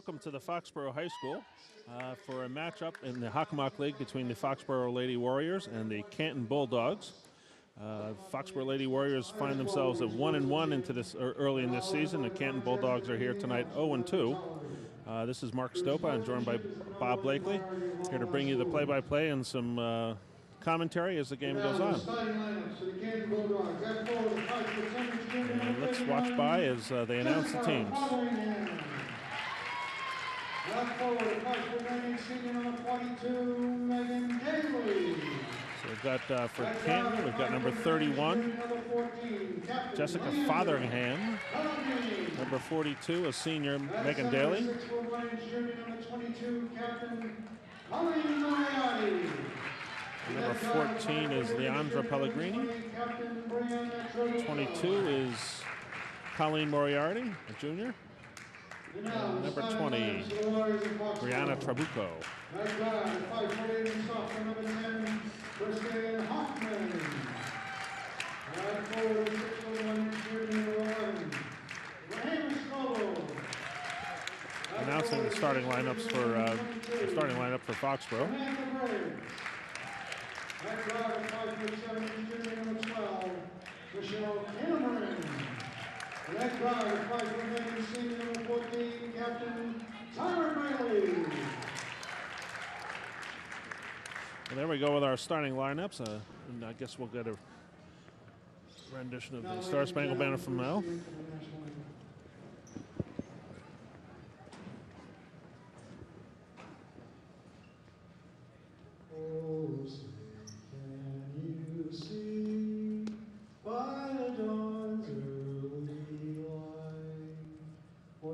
welcome to the Foxborough High School for a matchup in the Hockomock League between the Foxborough Lady Warriors and the Canton Bulldogs. Foxborough Lady Warriors find themselves at 1-1 into this early in this season. The Canton Bulldogs are here tonight 0-2. This is Mark Stopa. I'm joined by Bob Blakely, here to bring you the play-by-play and some commentary as the game goes on. And let's watch by as they announce the teams. Left forward, senior number 22, Megan Daly. So we've got for Canton, we've got number 31, Jessica Fotheringham. Number 42, a senior, Megan Daly. Number 22, Captain Colleen Moriarty. Number 14 is Leandra Pellegrini. 22 is Colleen Moriarty, a junior. And number 20, Brianna Trabuco. Announcing the starting lineups for Foxborough. Red guard, 5'11", senior number 14, Captain Tyler Bailey. Well, there we go with our starting lineups. And I guess we'll get a rendition of the Star Spangled Banner from Mel.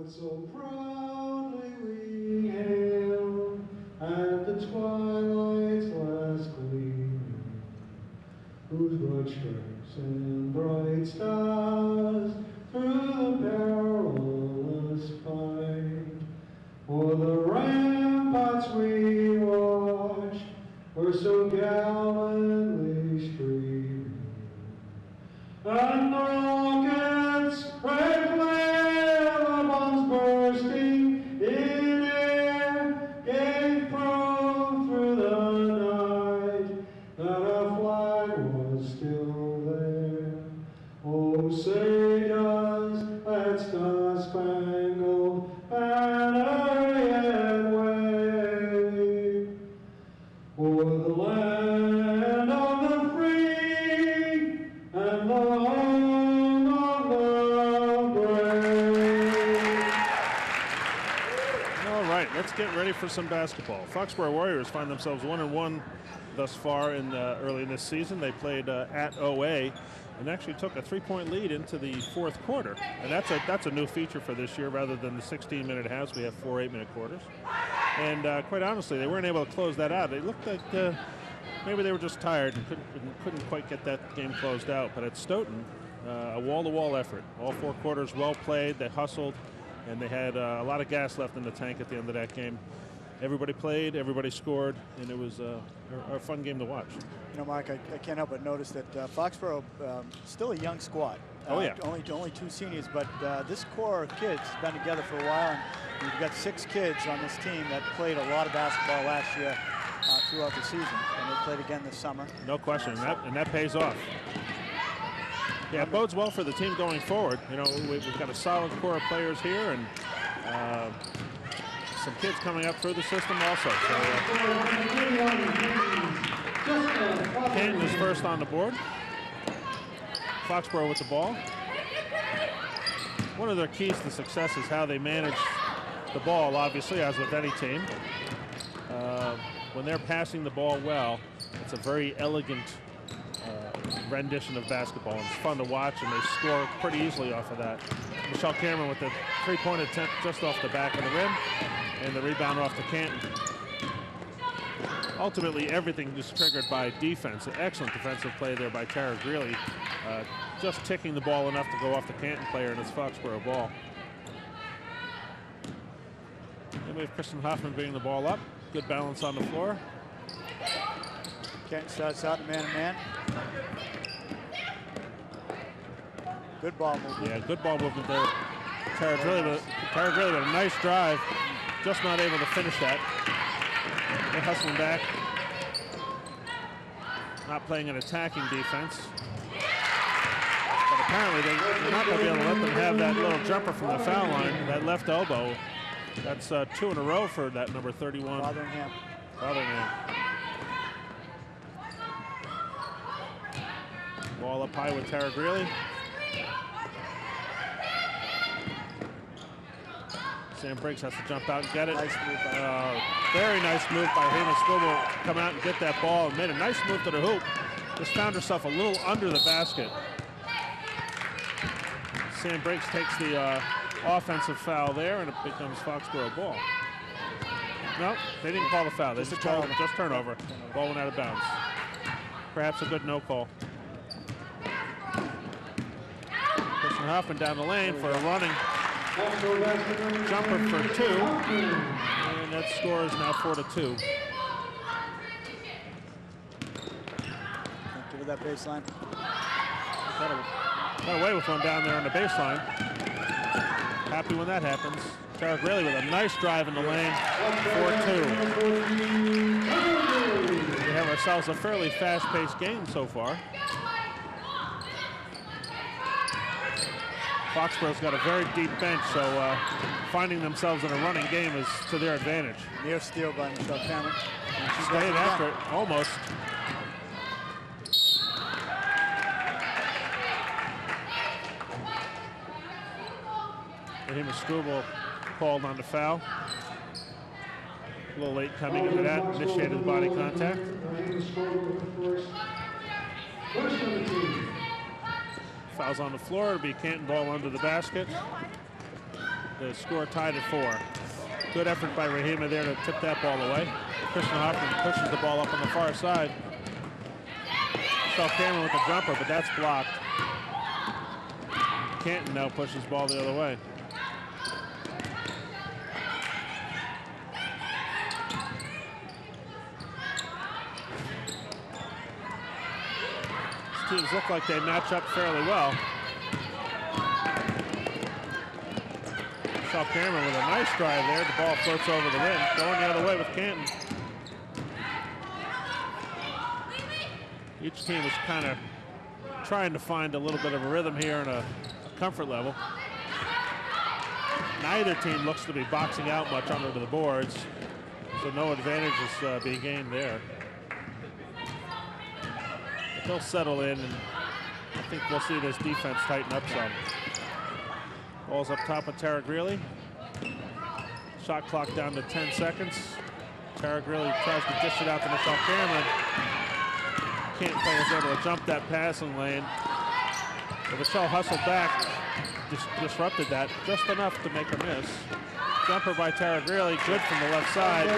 So proudly we hail at the twilight's last gleaming, whose broad stripes and bright stars through the perilous fight, o'er the ramparts we watched were so gallantly streaming, and the rockets red bursting in air gave proof through the night that our flag was still there. Oh, say does that star-spangled banner yet wave o'er the land of the free and the home of the brave. Let's get ready for some basketball. Foxborough Warriors find themselves 1-1 thus far early in this season. They played at OA and actually took a 3-point lead into the fourth quarter. And that's a new feature for this year. Rather than the 16-minute halves, we have 4 8-minute quarters. And quite honestly, they weren't able to close that out. They looked like maybe they were just tired and couldn't quite get that game closed out. But at Stoughton, a wall-to-wall effort. All 4 quarters well played. They hustled. And they had a lot of gas left in the tank at the end of that game. Everybody played, everybody scored, and it was a fun game to watch. You know, Mark, I can't help but notice that Foxborough still a young squad. Oh yeah. Only 2 seniors, but this core of kids has been together for a while, and we've got 6 kids on this team that played a lot of basketball last year throughout the season, and they played again this summer. No question, and that pays off. Yeah, it bodes well for the team going forward. You know, we've got a solid core of players here, and some kids coming up through the system also. So, Canton is first on the board. Foxborough with the ball. One of their keys to success is how they manage the ball, obviously, as with any team. When they're passing the ball well, it's a very elegant rendition of basketball. It's fun to watch, and they score pretty easily off of that. Michelle Cameron with the 3-point attempt just off the back of the rim, and the rebound off to Canton. Ultimately, everything is triggered by defense. An excellent defensive play there by Tara Greeley, just ticking the ball enough to go off the Canton player, and it's Foxborough ball. Then we have Kristen Hoffman bringing the ball up. Good balance on the floor. Canton starts out man-to-man. Good ball movement. Yeah, good ball movement there. Tara Greeley with a nice drive. just not able to finish that. They're hustling back. Not playing an attacking defense. But apparently they're not going to be able to let them have that little jumper from the foul line, that left elbow. That's 2 in a row for that number 31. Fotheringham. Ball up high with Tara Greeley. Sam Briggs has to jump out and get it. Nice move very nice move by Hannah Scoble. Come out and get that ball and made a nice move to the hoop. Just found herself a little under the basket. Sam Briggs takes the offensive foul there, and it becomes Foxborough ball. No, they didn't call the foul. They just called just turnover. Ball went out of bounds. Perhaps a good no call. Christian Hoffman down the lane for a running jumper for 2. And that score is now 4-2. Give it that baseline. Got away with one down there on the baseline. Happy when that happens. Tara Greeley with a nice drive in the lane. 4-2. We have ourselves a fairly fast-paced game so far. Foxborough's got a very deep bench, so finding themselves in a running game is to their advantage. Near steal by Michelle Cameron. She's staying after it, almost. Rahima Struble called on the foul. A little late coming into that, initiated the body contact. Foul's on the floor. It'll be Canton ball under the basket. The score tied at 4. Good effort by Rahima there to tip that ball away. Christian Hoffman pushes the ball up on the far side. Saw Cameron with the jumper, but that's blocked. Canton now pushes the ball the other way. Teams look like they match up fairly well. Saw Cameron with a nice drive there. The ball floats over the rim. Going the other way with Canton. Each team is kind of trying to find a little bit of a rhythm here and a comfort level. Neither team looks to be boxing out much under the boards, so no advantage is being gained there. They'll settle in, and I think we'll see this defense tighten up some. Ball's up top of Tara Greeley. Shot clock down to 10 seconds. Tara Greeley tries to dish it out to Michelle Cameron. Canton player's able to jump that passing lane. But Michelle hustled back, disrupted that just enough to make her miss. Jumper by Tara Greeley, good from the left side.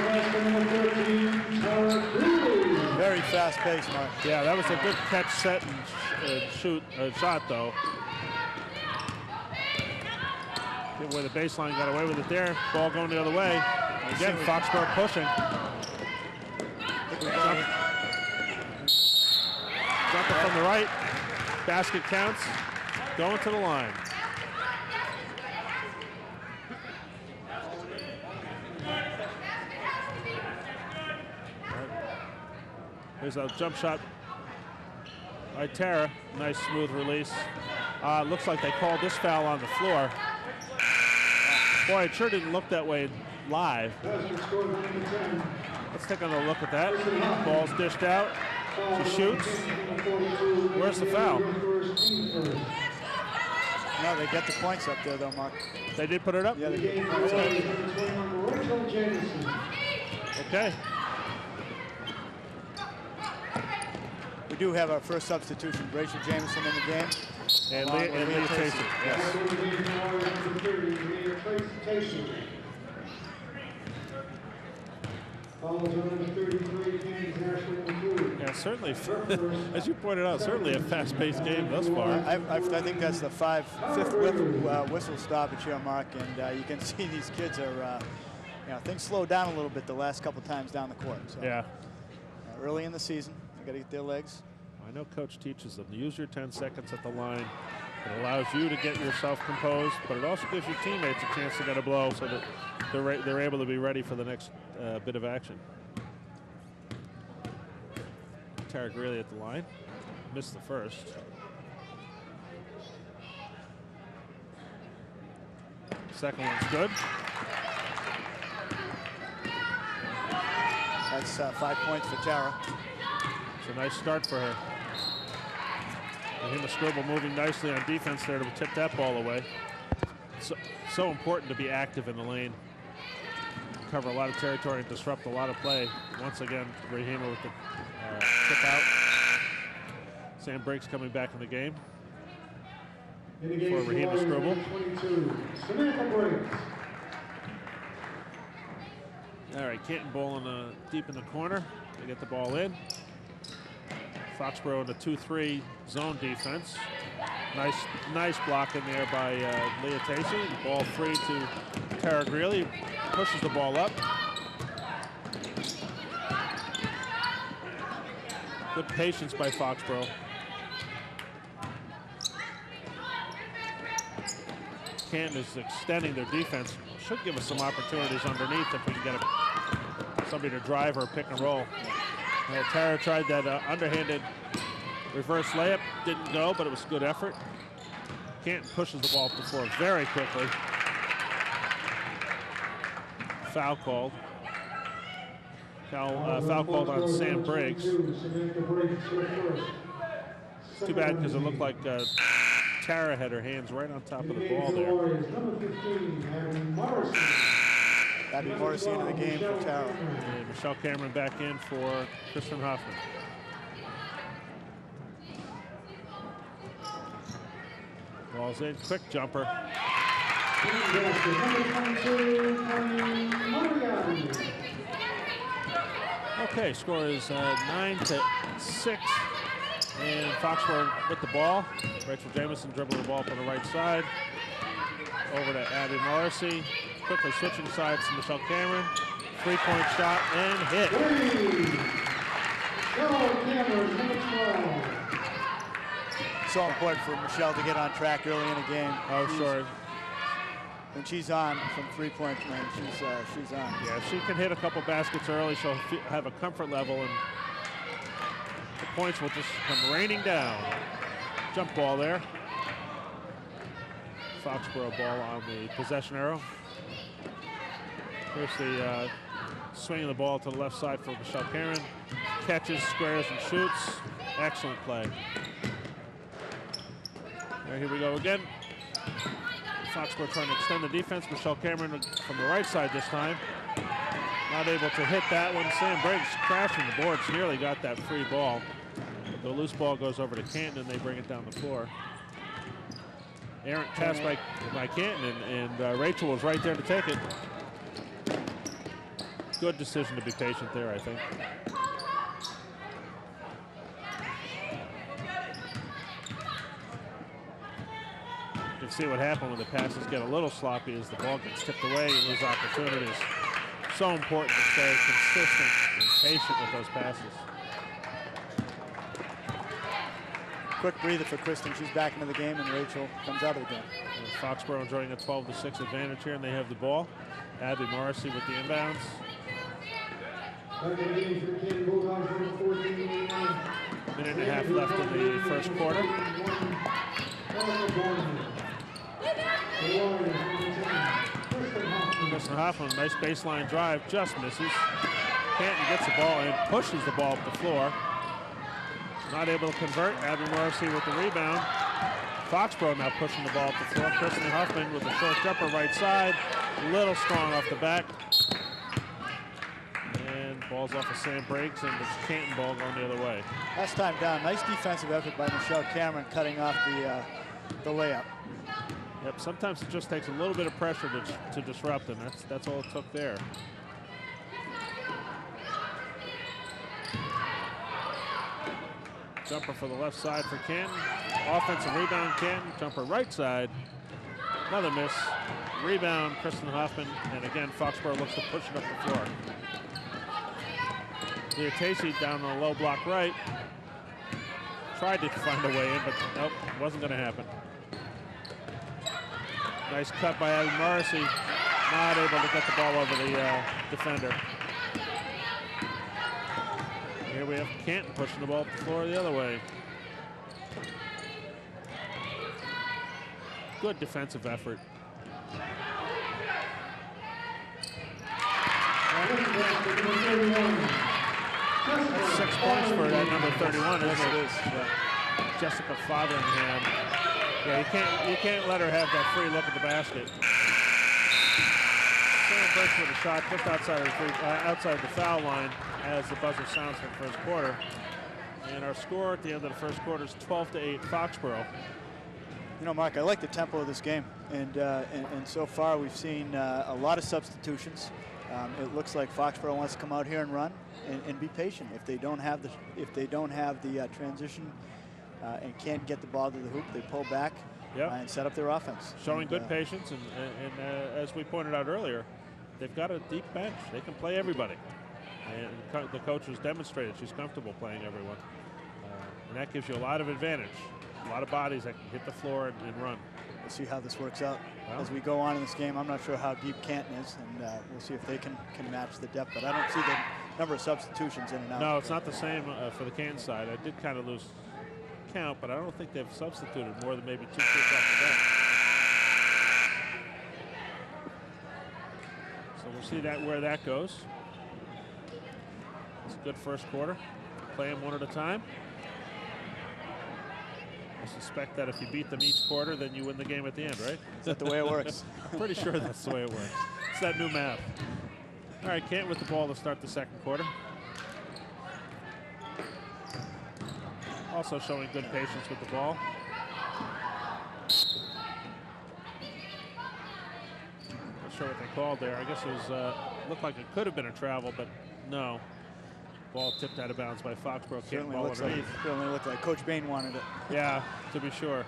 Very fast pace, Mark. Yeah, that was a good catch, set, and shot, though. Give away the baseline, got away with it there. Ball going the other way. Again, Foxborough pushing. Jumper from the right. Basket counts. Going to the line. There's a jump shot by Tara. Nice smooth release. Looks like they called this foul on the floor. Boy, it sure didn't look that way live. Let's take another look at that. Ball's dished out. She shoots. Where's the foul? No, they get the points up there, though, Mark. They did put it up? Yeah, they did. Okay. We do have our first substitution, Rachel Jameson in the game. And Leah Tracy. Yes. Yeah, certainly, as you pointed out, certainly a fast-paced game thus far. I think that's the fifth whistle stoppage here, Mark, and you can see these kids are, things slow down a little bit the last couple times down the court. So, yeah. Early in the season, they got to get their legs. I know Coach teaches them, use your 10 seconds at the line It allows you to get yourself composed, but it also gives your teammates a chance to get a blow so that they're able to be ready for the next bit of action. Tarek really at the line. Missed the first. Second one's good. That's 5 points for Tara. It's a nice start for her. Rahima Scribble moving nicely on defense there to tip that ball away. So important to be active in the lane. Cover a lot of territory and disrupt a lot of play. Once again, Rahima with the tip out. Sam Briggs coming back in the game. In the game for Rahima Scribble. 22, Samantha Briggs. All right, Canton bowling deep in the corner. They get the ball in. Foxborough in the 2-3 zone defense. Nice block in there by Leah Tacey. Ball free to Tara Greeley. Pushes the ball up. Good patience by Foxborough. Canton is extending their defense. Should give us some opportunities underneath if we can get somebody to drive or pick and roll. Tara tried that underhanded reverse layup. Didn't go, but it was a good effort. Canton pushes the ball up the floor very quickly. Foul called. Foul called on Sam Briggs. Too bad because it looked like Tara had her hands right on top of the ball there. Abby Morrissey into the game for Tara. And Michelle Cameron back in for Kristen Hoffman. Ball's in, quick jumper. Okay, score is 9-6. And Foxborough with the ball. Rachel Jamison dribbling the ball up on the right side. Over to Abby Morrissey. Quickly switching sides to Michelle Cameron. 3-point shot and hit. So important for Michelle to get on track early in a game. Oh, sure. When she's on from 3-point range, she's on. Yeah, if she can hit a couple baskets early, she'll have a comfort level, and the points will just come raining down. Jump ball there. Foxborough ball on the possession arrow. Here's the swing of the ball to the left side for Michelle Cameron. Catches, squares, and shoots. Excellent play. Right, here we go again. Foxborough trying to extend the defense. Michelle Cameron from the right side this time. Not able to hit that one. Sam Briggs crashing the boards. Nearly got that free ball. But the loose ball goes over to Canton, and they bring it down the floor. Errant pass by Canton, and Rachel was right there to take it. Good decision to be patient there, I think. You can see what happened when the passes get a little sloppy as the ball gets tipped away. You lose opportunities. So important to stay consistent and patient with those passes. Quick breather for Kristen. She's back into the game, and Rachel comes out of the game. And Foxborough enjoying a 12-6 advantage here, and they have the ball. Abby Morrissey with the inbounds. Minute and a half left in the first quarter. Kristen Hoffman, nice baseline drive, just misses. Canton gets the ball and pushes the ball up the floor. Not able to convert. Abby Morrissey with the rebound. Foxborough now pushing the ball up the floor. Kristen Hoffman with a short jumper right side. A little strong off the back. And ball's off of Sam Briggs, and it's Canton ball going the other way. Last time down, nice defensive effort by Michelle Cameron cutting off the layup. Yep, sometimes it just takes a little bit of pressure to disrupt, and that's all it took there. Jumper for the left side for Canton. Offensive rebound, Canton. Jumper right side. Another miss. Rebound, Kristen Hoffman. And again, Foxborough looks to push it up the floor. Leah Tacey down on the low block right. Tried to find a way in, but nope, wasn't going to happen. Nice cut by Adam Morrissey. Not able to get the ball over the defender. Here we have Canton pushing the ball up the floor the other way. Good defensive effort. That's 6 points for that number 31, isn't it? Yeah. Jessica Fotheringham. Yeah, you can't let her have that free look at the basket. Sam breaks with a shot just outside the foul line as the buzzer sounds for the first quarter. And our score at the end of the first quarter is 12-8 Foxborough. You know, Mark, I like the tempo of this game, and so far we've seen a lot of substitutions. It looks like Foxborough wants to come out here and run and be patient. If they don't have the transition and can't get the ball to the hoop, they pull back and set up their offense. Showing good patience, and as we pointed out earlier, they've got a deep bench. They can play everybody, and the coach has demonstrated she's comfortable playing everyone, and that gives you a lot of advantage. A lot of bodies that can hit the floor and run. We'll see how this works out as we go on in this game. I'm not sure how deep Canton is, and we'll see if they can match the depth. But I don't see the number of substitutions in and out. No, it's not the same for the Canton side. I did kind of lose count, but I don't think they've substituted more than maybe 2 kids off the bench. So we'll see where that goes. It's a good first quarter. Play them one at a time. I suspect that if you beat them each quarter, then you win the game at the end, right? Is that the way it works? I'm pretty sure that's the way it works. It's that new math. All right, Canton with the ball to start the second quarter. Also showing good patience with the ball. Not sure what they called there. I guess it was looked like it could have been a travel, but no. Ball tipped out of bounds by Foxborough. Certainly looks like Coach Bain wanted it. Yeah, to be sure.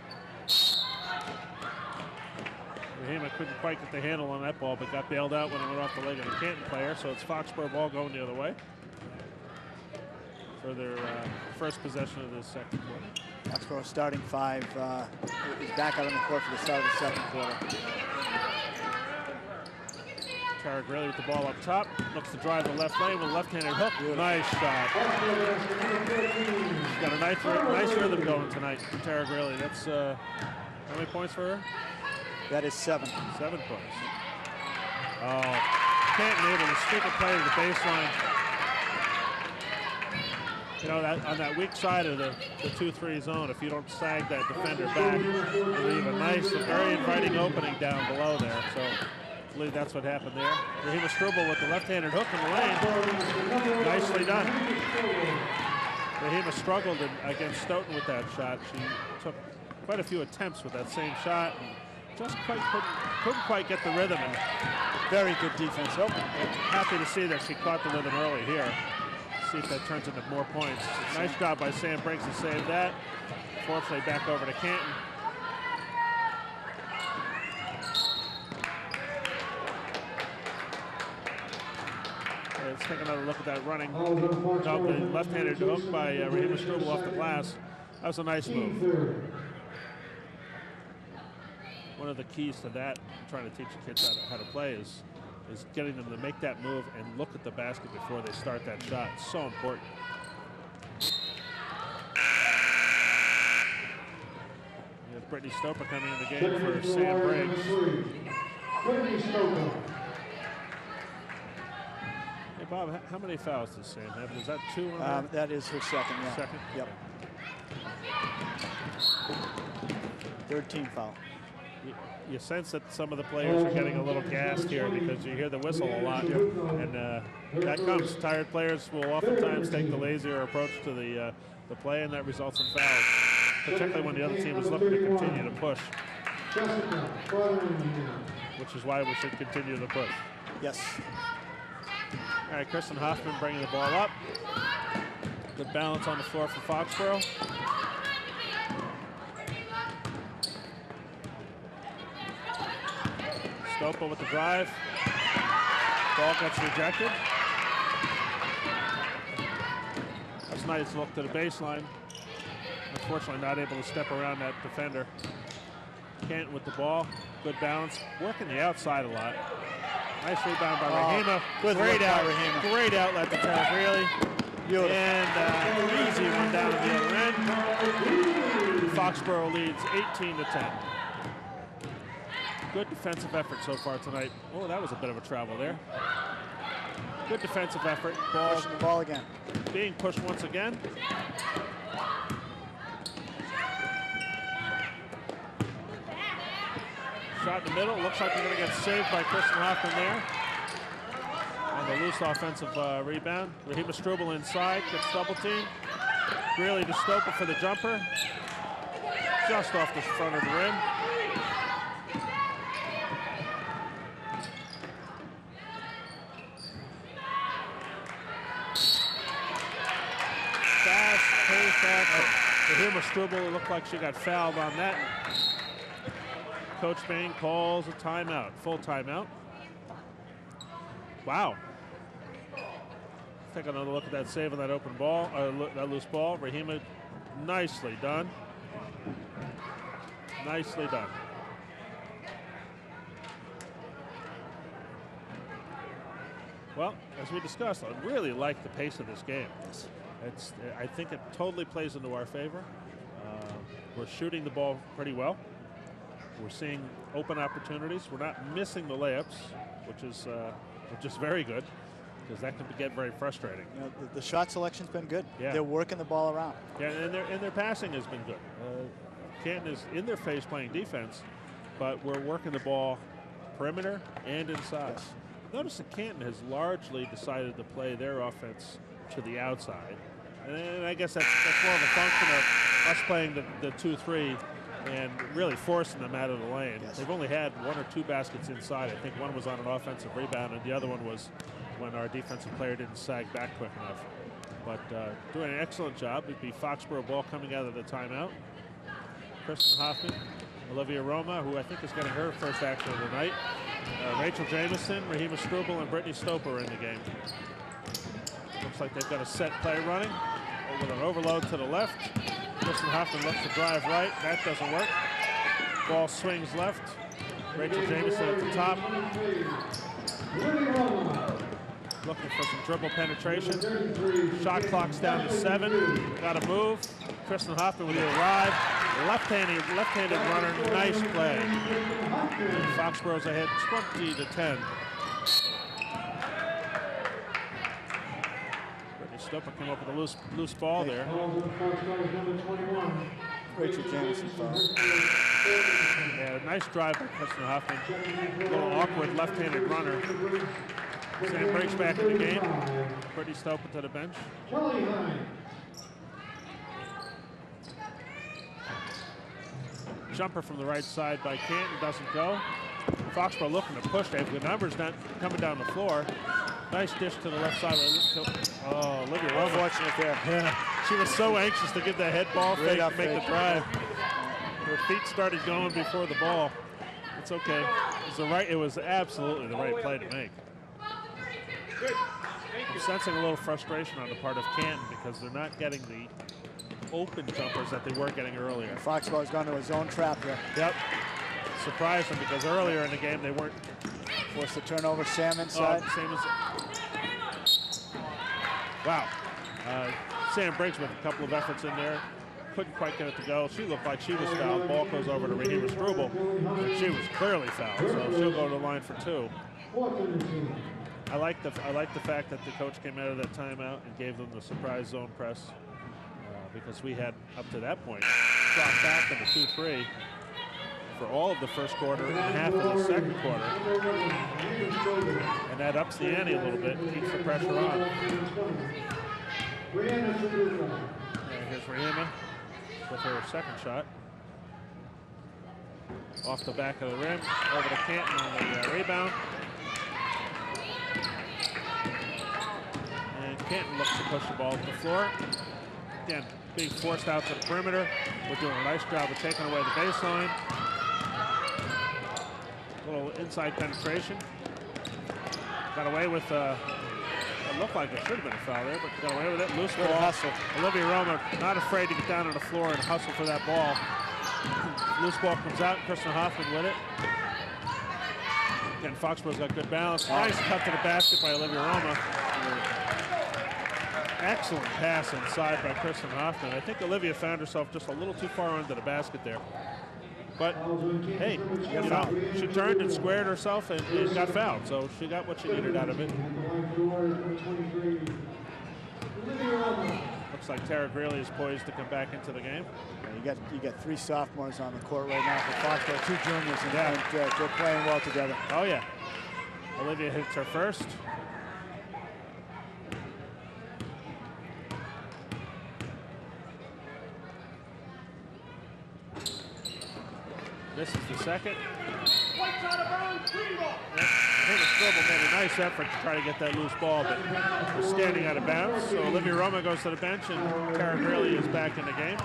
Rahima couldn't quite get the handle on that ball, but got bailed out when it went off the leg of the Canton player. So it's Foxborough ball going the other way for their first possession of this second quarter. Foxborough starting 5 is back out on the court for the start of the second quarter. Tara Grayley with the ball up top, looks to drive the left lane with a left-handed hook. Nice shot. She's got a nice rhythm going tonight, Tara Grayley. That's how many points for her? That is 7. 7 points. Oh, Canton able to stick a play to the baseline. You know, on that weak side of the 2-3 zone, if you don't sag that defender back, you leave a nice, very inviting opening down below there. So I believe that's what happened there. Rahima Struble with the left-handed hook in the lane. Nicely done. Rahima struggled against Stoughton with that shot. She took quite a few attempts with that same shot and just couldn't quite get the rhythm. And very good defense. Oh. Happy to see that she caught the rhythm early here. See if that turns into more points. Nice job by Sam Briggs to save that. Fortunately, back over to Canton. Let's take another look at that running. The left-handed hook by Rahima Struble off the glass. That was a nice move. One of the keys to that, trying to teach the kids how to play, is getting them to make that move and look at the basket before they start that shot. It's so important. We have Brittany Stoper coming in the game for Sam Briggs. Hey, Bob, how many fouls does Sam have? Was that 2? That is her second, yeah. Second? Yep. Third team foul. You sense that some of the players are getting a little gassed here because you hear the whistle a lot, and that comes. Tired players will oftentimes take the lazier approach to the play, and that results in fouls, particularly when the other team is looking to continue to push, which is why we should continue to push. Yes. All right, Kristen Hoffman bringing the ball up. Good balance on the floor for Foxborough. Stopa with the drive. Ball gets rejected. That's a nice look to the baseline. Unfortunately, not able to step around that defender. Canton with the ball. Good balance, working the outside a lot. Nice rebound by Rahima. Good Great look by out, Rahima. great outlet to Tara Greeley. Beautiful. And easy one down at the other end. Foxborough leads 18-10. Good defensive effort so far tonight. Oh, that was a bit of a travel there. Good defensive effort. Ball Pushing the ball again. being pushed once again. Shot in the middle. Looks like they're going to get saved by Kristen Hoffman there. On the loose offensive rebound. Rahima Struble inside, gets double teamed. Greeley to Stopa for the jumper. Just off the front of the rim. Fast-paced action. Rahima Struble, it looked like she got fouled on that. Coach Bain calls a timeout, full timeout. Wow. Take another look at that save on that open ball, that loose ball. Rahima, nicely done. Nicely done. Well, as we discussed, I really like the pace of this game. I think it totally plays into our favor. We're shooting the ball pretty well. We're seeing open opportunities. We're not missing the layups, which is very good, because that can get very frustrating. You know, the shot selection's been good. Yeah. They're working the ball around. Yeah, and their passing has been good. Canton is in their face playing defense, but we're working the ball perimeter and inside. Yes. Notice that Canton has largely decided to play their offense to the outside. And I guess that's more of a function of us playing the 2-3 and really forcing them out of the lane. Yes. They've only had 1 or 2 baskets inside. I think one was on an offensive rebound, and the other one was when our defensive player didn't sag back quick enough. But doing an excellent job. It'd be Foxborough ball coming out of the timeout. Kristen Hoffman, Olivia Roma, who I think is getting her first action of the night. Rachel Jamison, Rahima Struble, and Brittany Stopa are in the game. Looks like they've got a set play running with an overload to the left. Kristen Hoffman looks to drive right. That doesn't work. Ball swings left. Rachel Jamison at the top. Looking for some dribble penetration. Shot clock's down to 7. Got to move. Kristen Hoffman with the arrive. Left-handed runner. Nice play. Foxborough's ahead 20-10. Stopa came up with a loose ball there. Rachel Jamison foul. Yeah, nice drive by Kristen Hoffman. A little awkward left-handed runner. Sam breaks back in the game. Brittany Stopa to the bench. Jumper from the right side by Canton doesn't go. Foxborough looking to push. They have the numbers coming down the floor. Nice dish to the left side. Oh, Olivia Roma. Unfortunate there. Yeah, she was so anxious to give that head ball fake to make the drive. Her feet started going before the ball. It's okay. It was absolutely the right play to make. I'm sensing a little frustration on the part of Canton because they're not getting the open jumpers that they were getting earlier. Foxborough's gone to a zone trap there. Yep. Surprised them because earlier in the game they weren't. Forced the turnover. Sam inside. Same as. Wow. Sam breaks with a couple of efforts in there. Couldn't quite get it to go. She looked like she was fouled. Ball goes over to Rahima Struble, and she was clearly fouled. So she'll go to the line for 2. I like the fact that the coach came out of that timeout and gave them the surprise zone press because we had up to that point dropped back in the 2-3 for all of the first quarter and half of the second quarter, and that ups the ante a little bit, keeps the pressure on. Here's Rahima with her second shot. Off the back of the rim, over to Canton on the rebound. And Canton looks to push the ball to the floor. Again, being forced out to the perimeter. We're doing a nice job of taking away the baseline. A little inside penetration. Got away with, it looked like it should have been a foul there, but got away with it. Loose ball. Hustle. Olivia Roma not afraid to get down on the floor and hustle for that ball. Loose ball comes out, Kristen Hoffman with it. Again, Foxborough's got good balance. Nice cut to the basket by Olivia Roma. Excellent pass inside by Kristen Hoffman. I think Olivia found herself just a little too far under the basket there. But, hey, you know, she turned and squared herself and got fouled. So she got what she needed out of it. Looks like Tara Greeley is poised to come back into the game. Yeah, you got 3 sophomores on the court right now for Foxborough, 2 juniors, and they're playing well together. Oh, yeah. Olivia hits her first. This is the second. Strobel made a nice effort to try to get that loose ball, but was standing out of bounds. So Olivia Roma goes to the bench, and Tara Greeley is back in the game.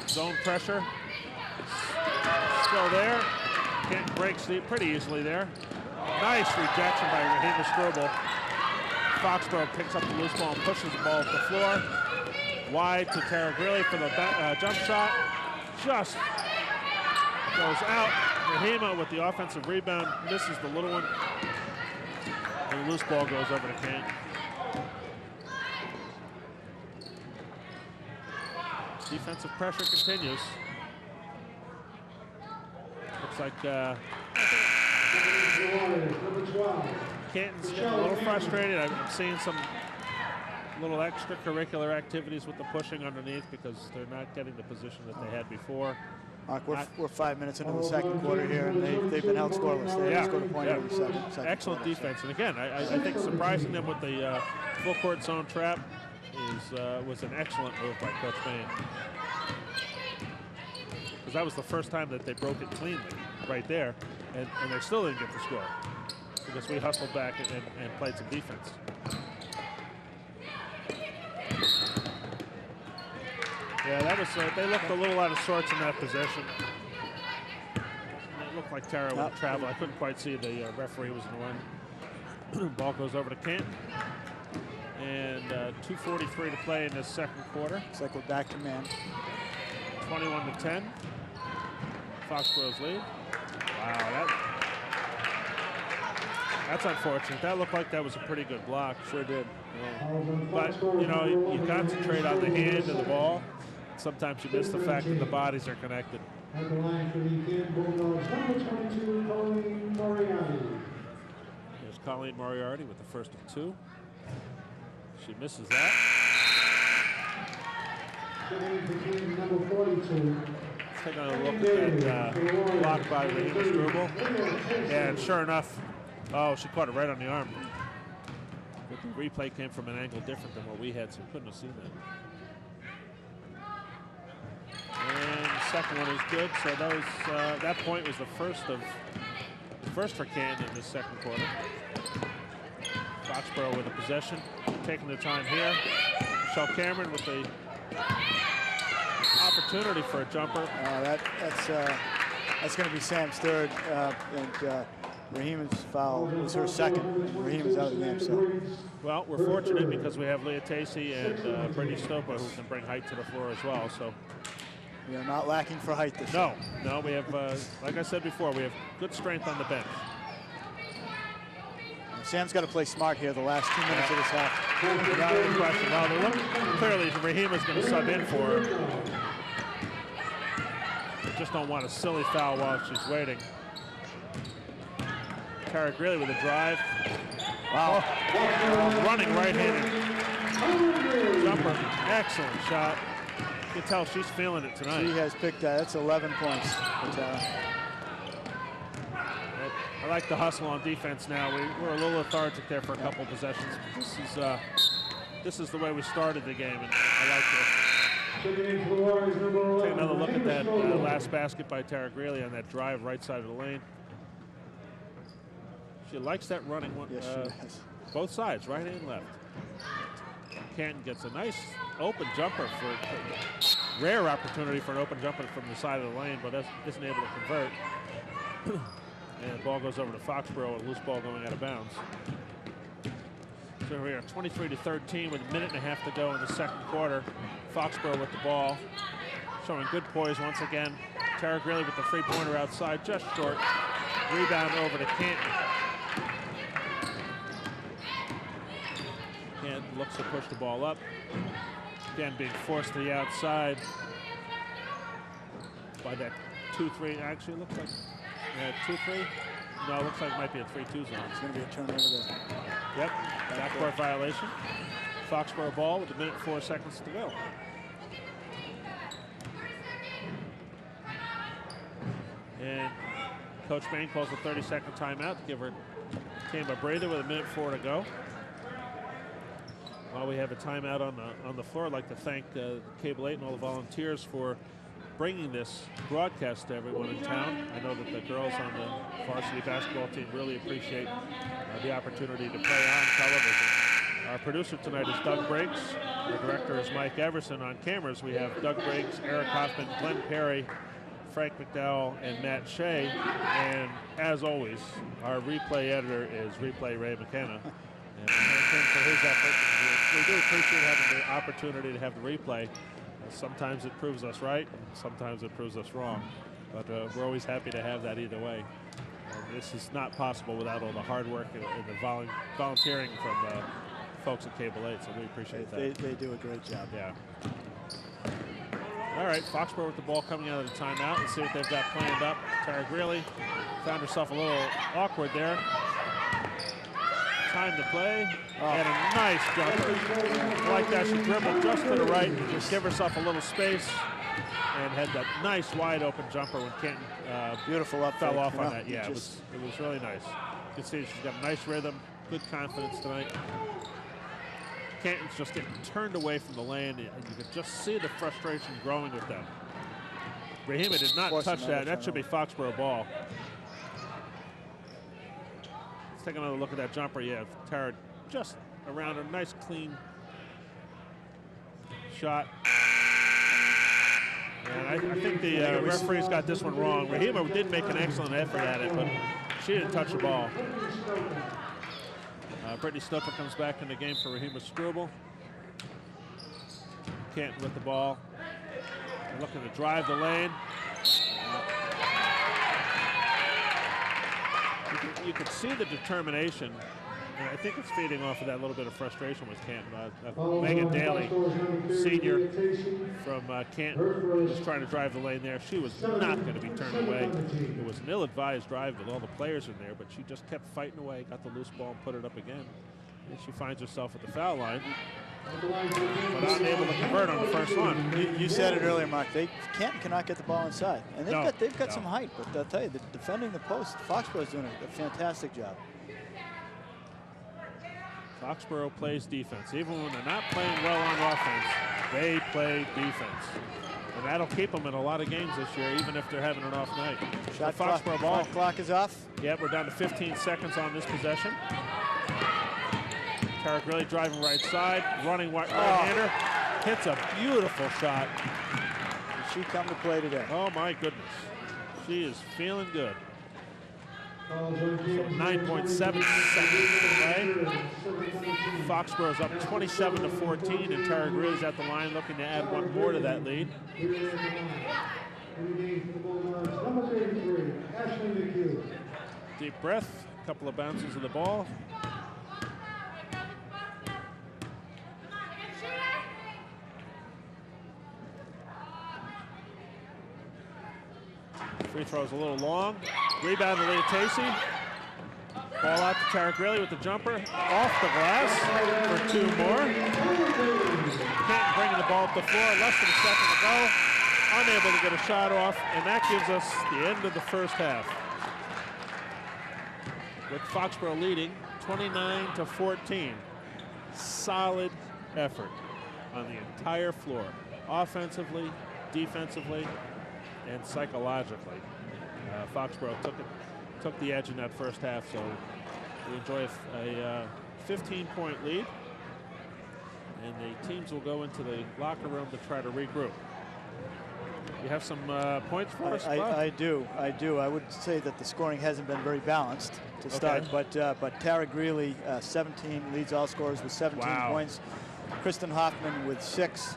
Zone pressure. Still there. Can't break pretty easily there. Nice rejection by Rahima Strobel. Foxborough picks up the loose ball and pushes the ball to the floor. Wide to Tara Greeley for the jump shot. Just goes out. Rahima with the offensive rebound misses the little one. And the loose ball goes over to Canton. Defensive pressure continues. Looks like Canton's getting a little frustrated. I'm seeing some little extracurricular activities with the pushing underneath because they're not getting the position that they had before. Mark, we're 5 minutes into the second quarter here, and they've been held scoreless. They haven't scored a point in the second Excellent quarter, defense. And again, I think surprising them with the full court zone trap was an excellent move by Coach Bain. Because that was the first time that they broke it cleanly right there, and they still didn't get the score because we hustled back and played some defense. Yeah, that was. They looked a little out of sorts in that possession. It looked like Tara would travel. I couldn't quite see the referee was in the run. Ball goes over to Canton. And 2:43 to play in this second quarter. Looks like we're back to man. 21-10. Foxborough's lead. Wow, that's unfortunate. That looked like that was a pretty good block. Sure did. Yeah. But, you know, you concentrate on the hand and the ball. Sometimes you miss the fact that the bodies are connected. At the line for the kid, Bulldogs, number 22, Colleen Moriarty. There's Colleen Moriarty with the first of 2. She misses that. Number 42. Take a look at that block by Rahima Strobel. Yeah, and sure enough, oh, she caught it right on the arm. But the replay came from an angle different than what we had, so we couldn't have seen that. And the second one is good. So that point was the first for Canton in this second quarter. Foxborough with the possession, taking the time here. Michelle Cameron with the opportunity for a jumper. That's going to be Sam's third, and Rahima's foul was her second. Rahima's out of the game. So, well, we're fortunate because we have Leah Tacey and Brittany Stopa who can bring height to the floor as well. So we are not lacking for height this year. No, we have, like I said before, we have good strength on the bench. Sam's got to play smart here the last 2 minutes of this half. Without any question. Well, they look clearly Rahima's going to sub in for her. They just don't want a silly foul while she's waiting. Tara Greeley with a drive. Wow. Running right-handed jumper. Excellent shot. You can tell she's feeling it tonight. She has picked that's 11 points for Tara. I like the hustle on defense now. We're a little lethargic there for a couple of possessions. This is the way we started the game, and I like this. Take another look at that last basket by Tara Greeley on that drive right side of the lane. She likes that running one. Yes, she does. Both sides, right and left. Canton gets a nice open jumper for rare opportunity for an open jumper from the side of the lane, but isn't able to convert. And the ball goes over to Foxborough, a loose ball going out of bounds. So we are 23-13 with a minute and a half to go in the second quarter. Foxborough with the ball, showing good poise once again. Tara Greeley with the three-pointer outside, just short. Rebound over to Canton. Canton looks to push the ball up. Again, being forced to the outside by that 2-3. Actually, it looks like 2-3. No, it looks like it might be a 3-2 zone. It's going to be a turnover there. Yep, backcourt violation. Foxborough ball with 1:04 to go. And Coach Bain calls a 30-second timeout to give her team a breather with 1:04 to go. While we have a timeout on the floor, I'd like to thank Cable 8 and all the volunteers for bringing this broadcast to everyone in town. I know that the girls on the varsity basketball team really appreciate the opportunity to play on television. Our producer tonight is Doug Briggs. Our director is Mike Everson. On cameras, we have Doug Briggs, Eric Hoffman, Glenn Perry, Frank McDowell, and Matt Shea. And as always, our replay editor is Replay Ray McKenna. And we thank him for his effort. We do appreciate having the opportunity to have the replay. Sometimes it proves us right, and sometimes it proves us wrong. But we're always happy to have that either way. This is not possible without all the hard work and the volunteering from folks at Cable 8, so we appreciate that. They do a great job. Yeah. All right, Foxborough with the ball coming out of the timeout. Let's see what they've got planned up. Tara Greeley found herself a little awkward there. Time to play, and a nice jumper. Like that, she dribbled just to the right and just give herself a little space and had that nice wide open jumper when Canton beautiful up fell off on that. Yeah, it was really nice. You can see she's got a nice rhythm, good confidence tonight. Canton's just getting turned away from the lane, and you can just see the frustration growing with them. Rahima did not touch that. That should be Foxborough ball. Let's take another look at that jumper. Yeah, Tara just around a nice clean shot. And I think the referee's got this one wrong. Rahima did make an excellent effort at it, but she didn't touch the ball. Brittany Stoker comes back in the game for Rahima Struble. Canton with the ball. They're looking to drive the lane. You can see the determination, and I think it's feeding off of that little bit of frustration with Canton. Megan Daly, senior from Canton, was trying to drive the lane there. She was not going to be turned away. It was an ill-advised drive with all the players in there, but she just kept fighting away, got the loose ball and put it up again. And she finds herself at the foul line, but unable to convert on the first one. You said it earlier, Mark. Canton cannot get the ball inside, and they've got some height. But I'll tell you, defending the post, Foxborough's doing a fantastic job. Foxborough plays defense. Even when they're not playing well on offense, they play defense. And that'll keep them in a lot of games this year, even if they're having an off night. Shot Foxborough ball. Clock is off. Yeah, we're down to 15 seconds on this possession. Tara Greeley driving right side, running right-hander, hits a beautiful shot. Did she come to play today? Oh my goodness, she is feeling good. So 9.7 seconds to play. Foxborough's up 27-14, and Tara Greeley's at the line looking to add one more to that lead. Deep breath, a couple of bounces of the ball. Free throw's a little long. Rebound to Leah Tacey. Ball out to Tara Greeley with the jumper. Off the glass for two more. Canton bringing the ball up the floor. Less than a second to go. Unable to get a shot off, and that gives us the end of the first half. With Foxborough leading 29-14. Solid effort on the entire floor. Offensively, defensively, and psychologically. Foxborough took the edge in that first half, so we enjoy a 15-point lead. And the teams will go into the locker room to try to regroup. You have some points for us, Bob? I do. I would say that the scoring hasn't been very balanced to start, but Tara Greeley, 17, leads all scorers with 17 points. Kristen Hoffman with 6.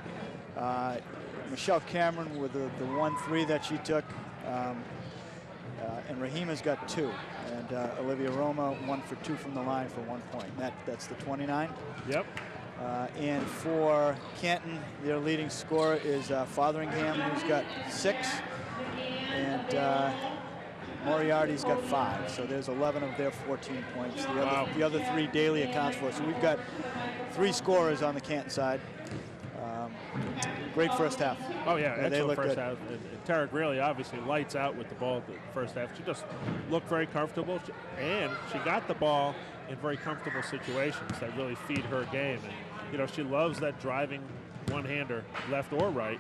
Michelle Cameron with the 1-3 that she took. And Rahima's got 2. And Olivia Roma 1 for 2 from the line for 1 point. That's the 29. Yep. And for Canton, their leading scorer is Fotheringham, who's got 6. And Moriarty's got 5. So there's 11 of their 14 points. The other 3 Daly accounts for. So we've got 3 scorers on the Canton side. Great first half. Oh, yeah, excellent first good. half. And Tara Greeley obviously lights out with the ball the first half. She just looked very comfortable. And she got the ball in very comfortable situations that really feed her game. And, you know, she loves that driving one-hander, left or right.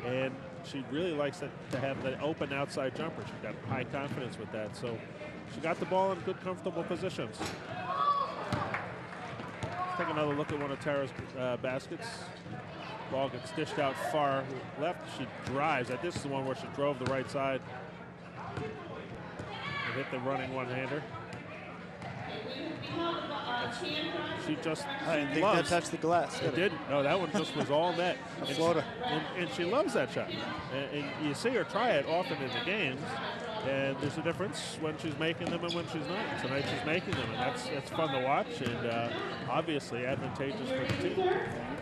And she really likes to have the open outside jumper. She's got high confidence with that. So she got the ball in good, comfortable positions. Let's take another look at one of Tara's baskets. Ball gets dished out far left. She drives. This is the one where she drove the right side and hit the running one-hander. She just I didn't think that touched the glass. It didn't. No, that one just was all net. A floater. And she loves that shot. And you see her try it often in the games. And there's a difference when she's making them and when she's not. Tonight she's making them, and that's fun to watch and obviously advantageous for the team.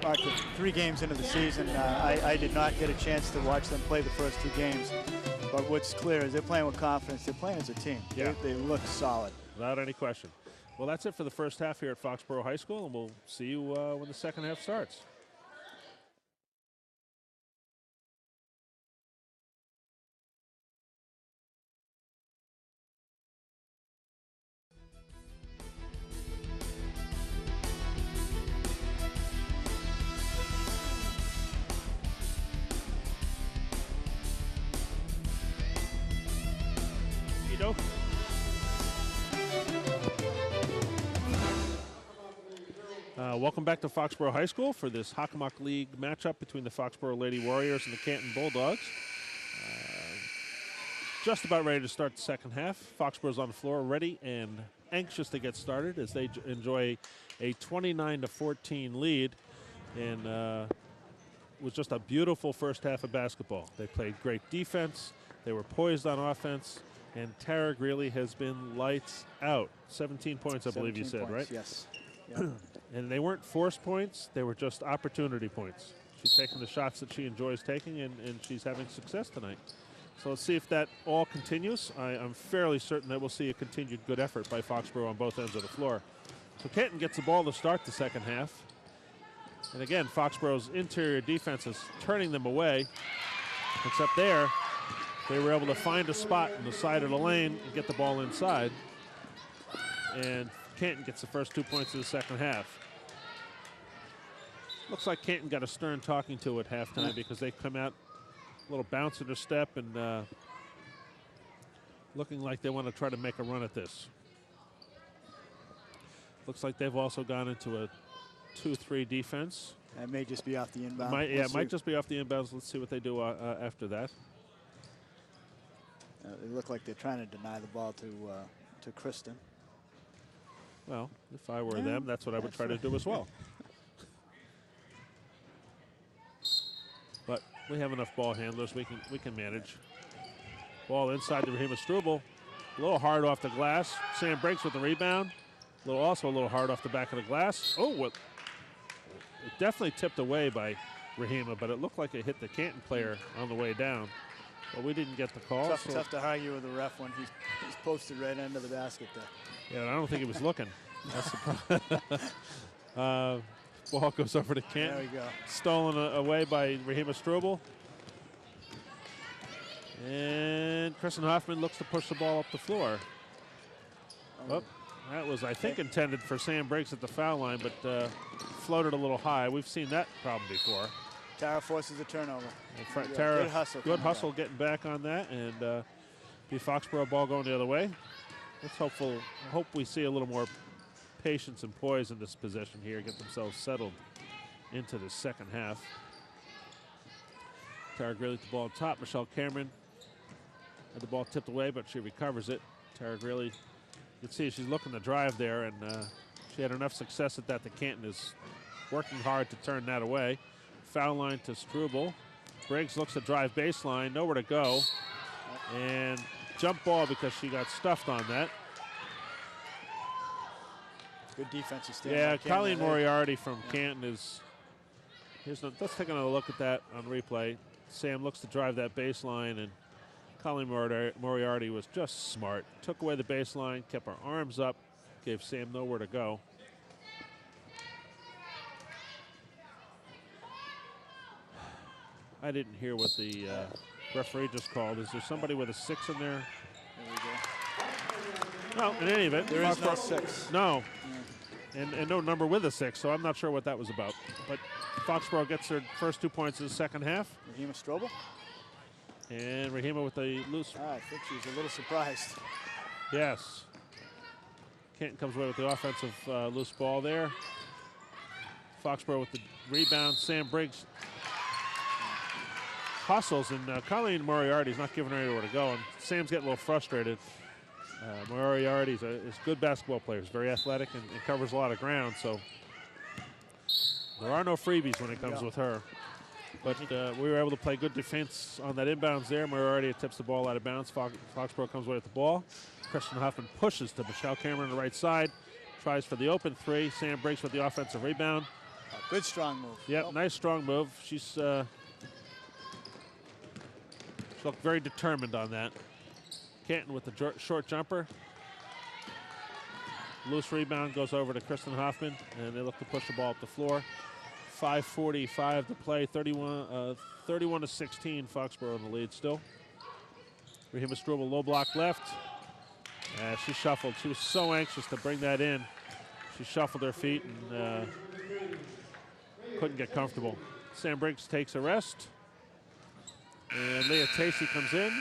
Mark, 3 games into the season, I did not get a chance to watch them play the first 2 games. But what's clear is they're playing with confidence. They're playing as a team. Yeah. They look solid. Without any question. Well, that's it for the first half here at Foxborough High School, and we'll see you when the second half starts. Welcome back to Foxborough High School for this Hockomock League matchup between the Foxborough Lady Warriors and the Canton Bulldogs. Just about ready to start the second half. Foxborough's on the floor, ready and anxious to get started as they enjoy a 29-14 lead. And it was just a beautiful first half of basketball. They played great defense. They were poised on offense. And Tara Greeley has been lights out. 17 points, I believe you said, right? Yes. Yep. And they weren't forced points. They were just opportunity points. She's taking the shots that she enjoys taking, and she's having success tonight. So let's see if that all continues. I'm fairly certain that we'll see a continued good effort by Foxborough on both ends of the floor. So Canton gets the ball to start the second half. And again, Foxborough's interior defense is turning them away. Except there, they were able to find a spot on the side of the lane and get the ball inside. And Canton gets the first 2 points of the second half. Looks like Canton got a stern talking to at halftime because they come out a little bounce in their step and looking like they want to try to make a run at this. Looks like they've also gone into a 2-3 defense. That may just be off the inbound. It might just be off the inbounds. Let's see what they do after that. They look like they're trying to deny the ball to Kristen. Well, if I were them, that's what I would try to do as well. But we have enough ball handlers. We can manage. Ball inside to Rahima Struble. A little hard off the glass. Sam Briggs with the rebound. Also a little hard off the back of the glass. Oh, it definitely tipped away by Rahima, but it looked like it hit the Canton player on the way down. But we didn't get the call. Tough to argue with the ref when he's posted right under the basket there. Yeah, I don't think he was looking. That's the problem. Ball goes over to Canton. There we go. Stolen away by Rahima Struble. And Kristen Hoffman looks to push the ball up the floor. Oh, that was, I think, intended for Sam Briggs at the foul line, but floated a little high. We've seen that problem before. Tara forces a turnover. Tara, good hustle getting back on that, and the Foxborough ball going the other way. Let's hope we see a little more patience and poise in this possession here, get themselves settled into the second half. Tara Greeley with the ball on top. Michelle Cameron had the ball tipped away, but she recovers it. Tara Greeley, you can see she's looking to drive there, and she had enough success at that. The Canton is working hard to turn that away. Foul line to Struble. Briggs looks to drive baseline, nowhere to go. And jump ball because she got stuffed on that. Good defensive stand. Yeah, Colleen Moriarty from Canton is. Let's take another look at that on replay. Sam looks to drive that baseline, and Colleen Moriarty was just smart. Took away the baseline, kept her arms up, gave Sam nowhere to go. I didn't hear what the referee just called. Is there somebody with a 6 in there? There we go. No, in any event, There is no 6. No. And no number with a 6, so I'm not sure what that was about. But Foxborough gets their first 2 points in the second half. Rahima Strobel. And Rahima with the loose. I think she was a little surprised. Yes. Canton comes away with the offensive loose ball there. Foxborough with the rebound. Sam Briggs hustles, and Colleen Moriarty's not giving her anywhere to go. And Sam's getting a little frustrated. Moriarty's is a good basketball player. He's very athletic and covers a lot of ground, so there are no freebies when it comes with her. But we were able to play good defense on that inbounds there. Moriarty tips the ball out of bounds. Foxborough comes away with the ball. Kristen Huffman pushes to Michelle Cameron on the right side. Tries for the open 3. Sam Briggs with the offensive rebound. A good strong move. Yep, nice strong move. She looked very determined on that. Canton with the short jumper. Loose rebound goes over to Kristen Hoffman, and they look to push the ball up the floor. 5:45 to play, 31 to 16, Foxborough in the lead still. Rahima Strobel, low block left. She shuffled. She was so anxious to bring that in. She shuffled her feet and couldn't get comfortable. Sam Briggs takes a rest. And Leah Tacey comes in.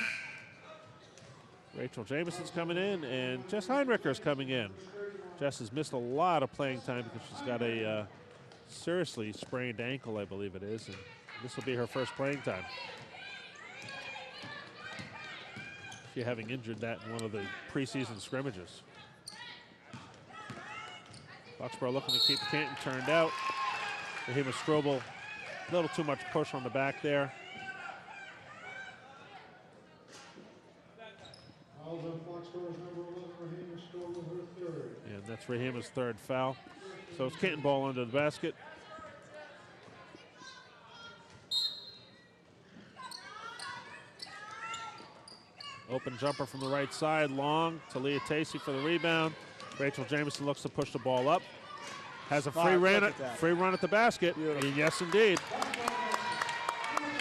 Rachel Jameson's coming in, and Jess Heinricher's coming in. Jess has missed a lot of playing time because she's got a seriously sprained ankle, I believe it is, and this will be her first playing time. She having injured that in one of the preseason scrimmages. Foxborough looking to keep Canton turned out. Rahima Strobel, a little too much push on the back there. And that's Rahima's third foul. So it's Canton ball under the basket. Open jumper from the right side, long to Leah Tacey for the rebound. Rachel Jameson looks to push the ball up. Has a free run at the basket. And yes, indeed.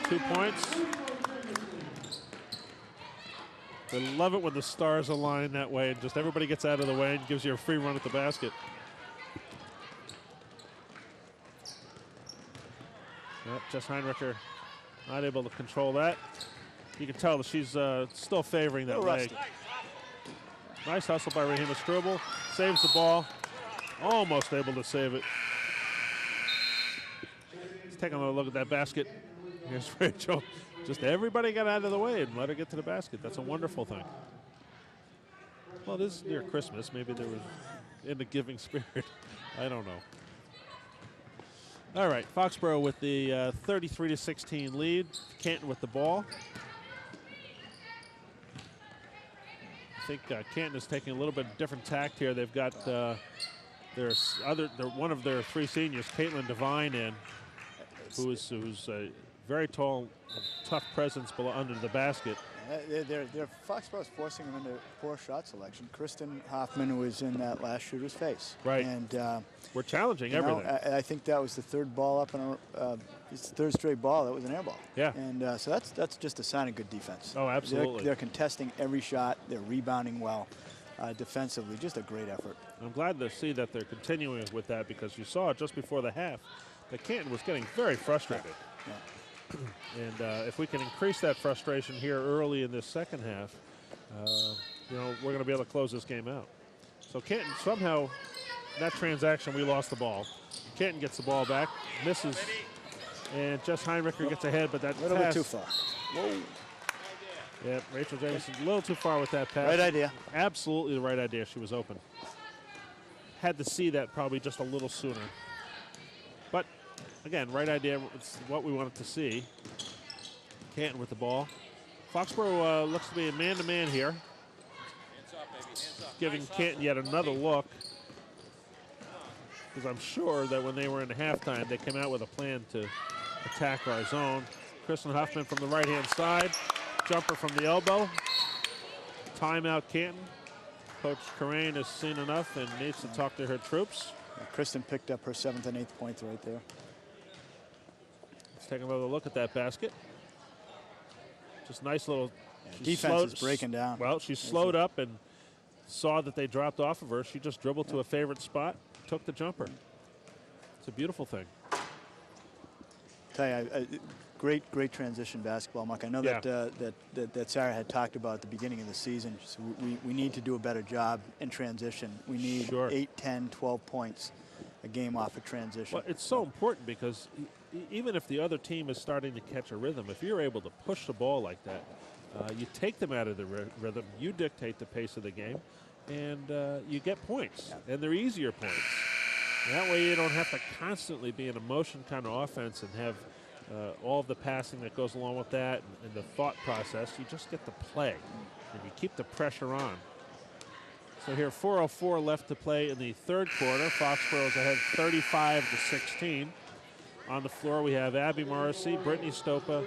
2 points. They love it when the stars align that way and just everybody gets out of the way and gives you a free run at the basket. Jess Heinricher not able to control that. You can tell that she's still favoring that leg. Nice hustle by Rahima Strobel. Saves the ball. Almost able to save it. Let's take a look at that basket. Here's Rachel. Just everybody got out of the way and let her get to the basket. That's a wonderful thing. Well, this is near Christmas. Maybe there was in the giving spirit. I don't know. All right, Foxborough with the 33-16 lead. Canton with the ball. I think Canton is taking a little bit different tact here. They've got one of their 3 seniors, Caitlin Devine, in, who's a very tall, tough presence below under the basket. Foxborough's forcing them into poor shot selection. Kristen Hoffman, who was in that last shooter's face. Right. And we're challenging everything. I think that was the third ball up, and it's the third straight ball. That was an air ball. Yeah. And so that's just a sign of good defense. Oh, absolutely. They're contesting every shot. They're rebounding well. Defensively, just a great effort. I'm glad to see that they're continuing with that because you saw just before the half that Canton was getting very frustrated. Yeah. And if we can increase that frustration here early in this second half, we're going to be able to close this game out. So Canton, somehow, that transaction, we lost the ball. Canton gets the ball back, misses, and Jess Heinricher gets ahead, but that a little bit too far. Whoa. Yeah, Rachel Jameson a little too far with that pass. Right idea. Absolutely the right idea. She was open. Had to see that probably just a little sooner. But again, right idea. It's what we wanted to see. Canton with the ball. Foxborough looks to be a man-to-man here, giving Canton yet another look. Because I'm sure that when they were in halftime, they came out with a plan to attack our zone. Kristen Huffman from the right-hand side. Jumper from the elbow. Timeout Canton. Coach Corain has seen enough and needs to talk to her troops. Kristen picked up her 7th and 8th points right there. Let's take another look at that basket. Just nice little... Defense is breaking down. Well, she slowed up and saw that they dropped off of her. She just dribbled to a favorite spot, took the jumper. It's a beautiful thing. Tell you, great transition basketball, Mark. I know that Sarah had talked about at the beginning of the season. So we need to do a better job in transition. We need 8, 10, 12 points a game off of transition. Well, it's so important because even if the other team is starting to catch a rhythm, if you're able to push the ball like that, you take them out of the rhythm, you dictate the pace of the game, and you get points, and they're easier points. That way you don't have to constantly be in a motion kind of offense and have all of the passing that goes along with that and the thought process. You just get to play, and you keep the pressure on. So here, 4:04 left to play in the third quarter. Foxborough's ahead 35-16. On the floor, we have Abby Morrissey, Brittany Stopa,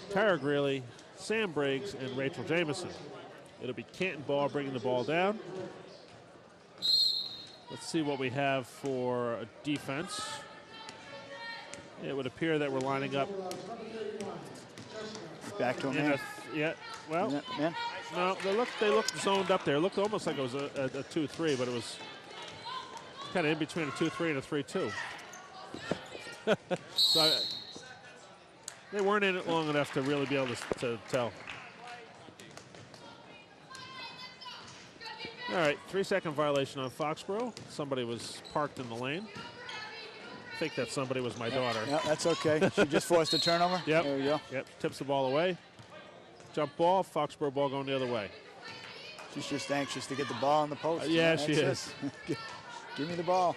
Tara Greeley, Sam Briggs, and Rachel Jamison. It'll be Canton ball bringing the ball down. Let's see what we have for defense. It would appear that we're lining up. Back to a man. Well, no, they looked zoned up there. It looked almost like it was a 2-3, but it was kind of in between a 2-3 and a 3-2. So they weren't in it long enough to really be able to tell. All right, 3-second violation on Foxborough. Somebody was parked in the lane. I think that somebody was my daughter. Yeah, that's okay. She just forced a turnover. Yep. There we go. Yep, tips the ball away. Jump ball, Foxborough ball going the other way. She's just anxious to get the ball in the post. Yeah, she is. Give me the ball.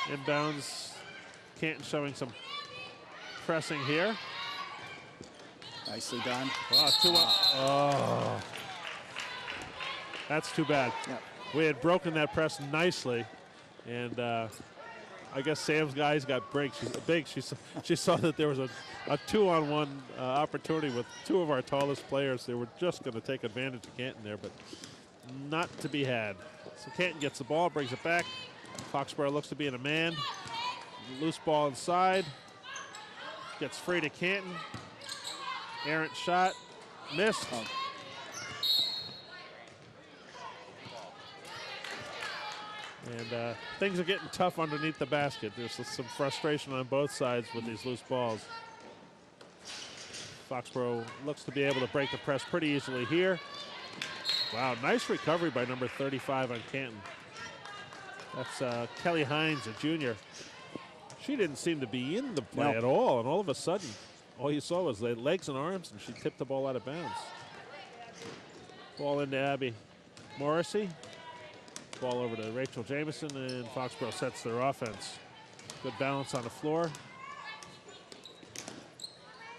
Inbounds, Canton showing some pressing here. Nicely done. Oh, that's too bad. Yep. We had broken that press nicely, and I guess Sam's guys got big. She saw that there was a 2-on-1 opportunity with two of our tallest players. They were just going to take advantage of Canton there, but not to be had. So Canton gets the ball, brings it back. Foxborough looks to be in a man. Loose ball inside. Gets free to Canton. Errant shot. Missed. And things are getting tough underneath the basket. There's some frustration on both sides with these loose balls. Foxborough looks to be able to break the press pretty easily here. Wow, nice recovery by number 35 on Canton. That's Kelly Hines, a junior. She didn't seem to be in the play at all, and all of a sudden, all you saw was the legs and arms, and she tipped the ball out of bounds. Ball into Abby Morrissey. Ball over to Rachel Jamison, and Foxborough sets their offense. Good balance on the floor.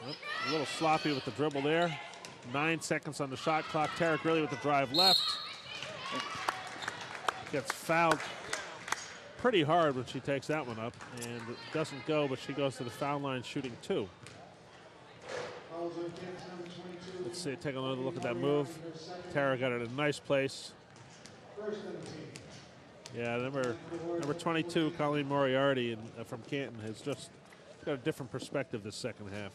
A little sloppy with the dribble there. 9 seconds on the shot clock. Tara Greeley with the drive left. Gets fouled pretty hard when she takes that one up, and it doesn't go, but she goes to the foul line shooting 2. Let's see, take another look at that move. Tara got it in a nice place. Yeah, number 22, Colleen Moriarty from Canton, has just got a different perspective this second half.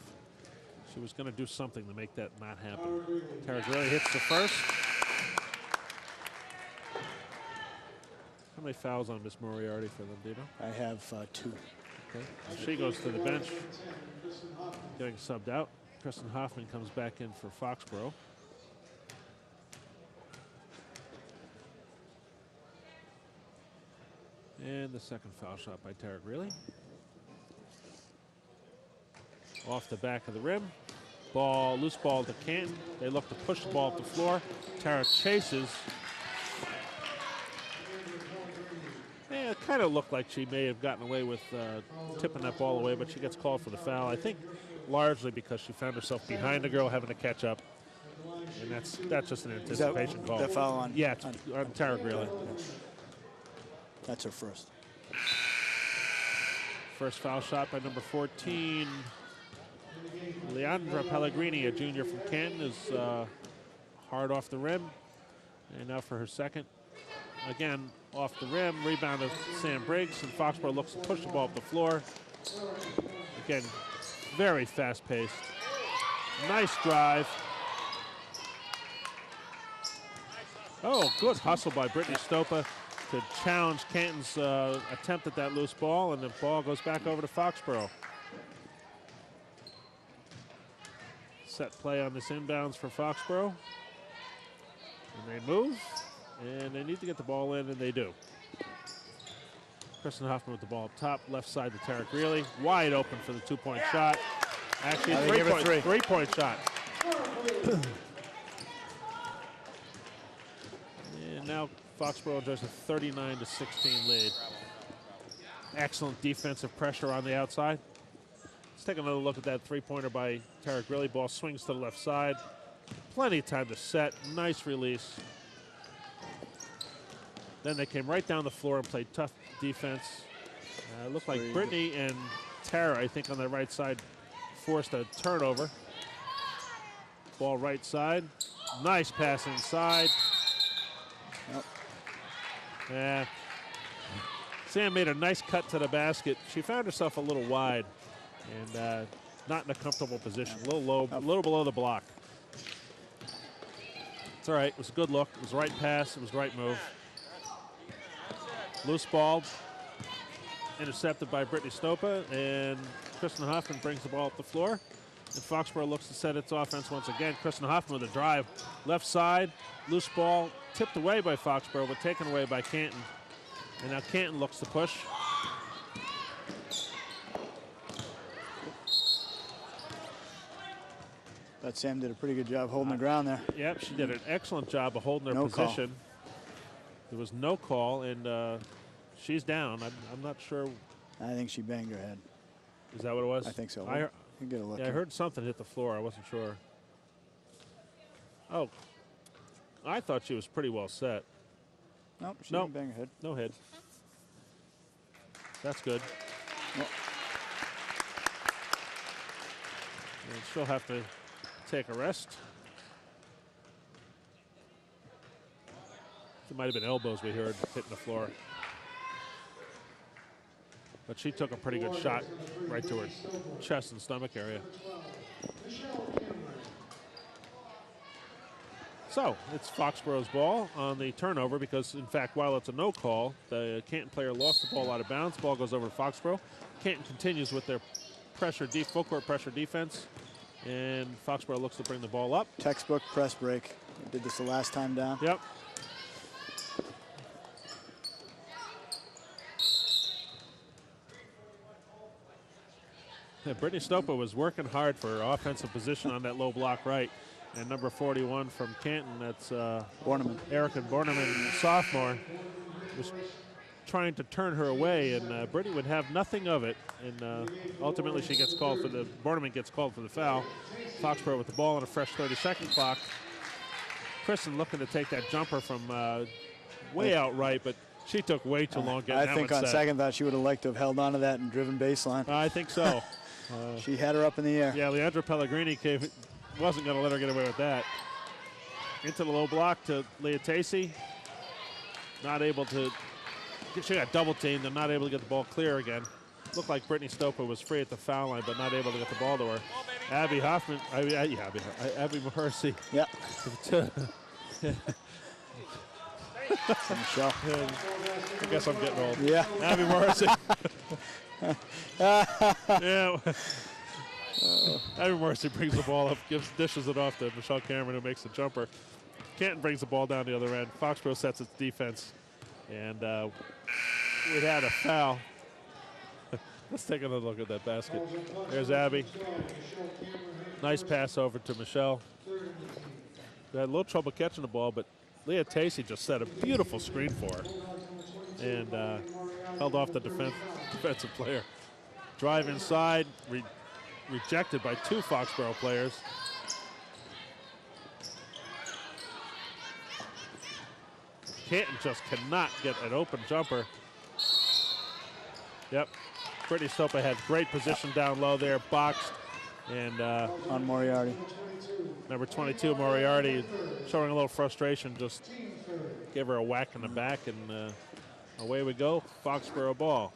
She was going to do something to make that not happen. Tara Greeley hits the first. How many fouls on Miss Moriarty for them, do you know? I have 2. Okay. She goes to the bench, getting subbed out. Kristen Hoffman comes back in for Foxborough. And the second foul shot by Tara Greeley. Off the back of the rim. Ball, loose ball to Canton. They look to push the ball up the floor. Tara chases. Yeah, it kind of looked like she may have gotten away with tipping that ball away, but she gets called for the foul. I think largely because she found herself behind the girl having to catch up. And that's just an anticipation call. That foul on? Yeah, on Tara Greeley. That's her first. First foul shot by number 14. Leandra Pellegrini, a junior from Canton, is hard off the rim. And now for her second. Again, off the rim, rebound of Sam Briggs, and Foxborough looks to push the ball up the floor. Again, very fast-paced. Nice drive. Oh, good hustle by Brittany Stopa to challenge Canton's attempt at that loose ball, and the ball goes back over to Foxborough. Set play on this inbounds for Foxborough. And they move, and they need to get the ball in, and they do. Kristen Hoffman with the ball up top, left side to Tara Greeley. Wide open for the two-point shot. Actually, three-point shot. And now Foxborough enjoys a 39-16 lead. Excellent defensive pressure on the outside. Let's take another look at that three-pointer by Tara Greeley. Ball swings to the left side. Plenty of time to set. Nice release. Then they came right down the floor and played tough defense. Looked like Brittany and Tara, I think, on the right side, forced a turnover. Ball right side. Nice pass inside. Yep. Sam made a nice cut to the basket. She found herself a little wide and not in a comfortable position. A little low, a little below the block. It's all right. It was a good look. It was the right pass. It was the right move. Loose ball. Intercepted by Brittany Stopa, and Kristen Hoffman brings the ball up the floor. And Foxborough looks to set its offense once again. Kristen Hoffman with a drive. Left side. Loose ball. Tipped away by Foxborough, but taken away by Canton. And now Canton looks to push. But Sam did a pretty good job holding the ground there. Yep, she did an excellent job of holding her position. Call. There was no call, and she's down. I'm not sure. I think she banged her head. Is that what it was? I think so. You can get a look. Yeah, I heard something hit the floor. I wasn't sure. Oh, I thought she was pretty well set. Nope, she didn't bang her head. No head. That's good. Yep. And she'll have to take a rest. It might have been elbows we heard hitting the floor. But she took a pretty good shot right to her chest and stomach area. So it's Foxborough's ball on the turnover because, in fact, while it's a no call, the Canton player lost the ball out of bounds. Ball goes over to Foxborough. Canton continues with their full court pressure defense, and Foxborough looks to bring the ball up. Textbook press break. We did this the last time down. Yep. Yeah, Brittany Stopa was working hard for her offensive position on that low block right. And number 41 from Canton, that's Borneman. Erica Borneman, sophomore, was trying to turn her away, and Brittany would have nothing of it. And ultimately, Borneman gets called for the foul. Foxborough with the ball on a fresh 30-second clock. Kristen looking to take that jumper from way out right, but she took way too long getting that one set. I think on second thought she would have liked to have held on to that and driven baseline. I think so. She had her up in the air. Yeah, Leandra Pellegrini wasn't going to let her get away with that. Into the low block to Leah Tacey. Not able to. She got double teamed and not able to get the ball clear again. Looked like Brittany Stopa was free at the foul line, but not able to get the ball to her. Abby Hoffman. Abby Mahersey. Yeah. Michelle. I guess I'm getting old. Yeah. Abby Mahersey. Yeah. Abby Mahersey brings the ball up, dishes it off to Michelle Cameron, who makes the jumper. Canton brings the ball down the other end. Foxborough sets its defense, and we had a foul. Let's take another look at that basket. There's Abby. Nice pass over to Michelle. They had a little trouble catching the ball, but Leah Tacey just set a beautiful screen for her and held off the defensive player. Drive inside, rejected by 2 Foxborough players. Canton just cannot get an open jumper. Yep, Brittany Stopa had great position down low there, boxed, and on Moriarty. Number 22, Moriarty, showing a little frustration, just give her a whack in the back, and away we go, Foxborough ball.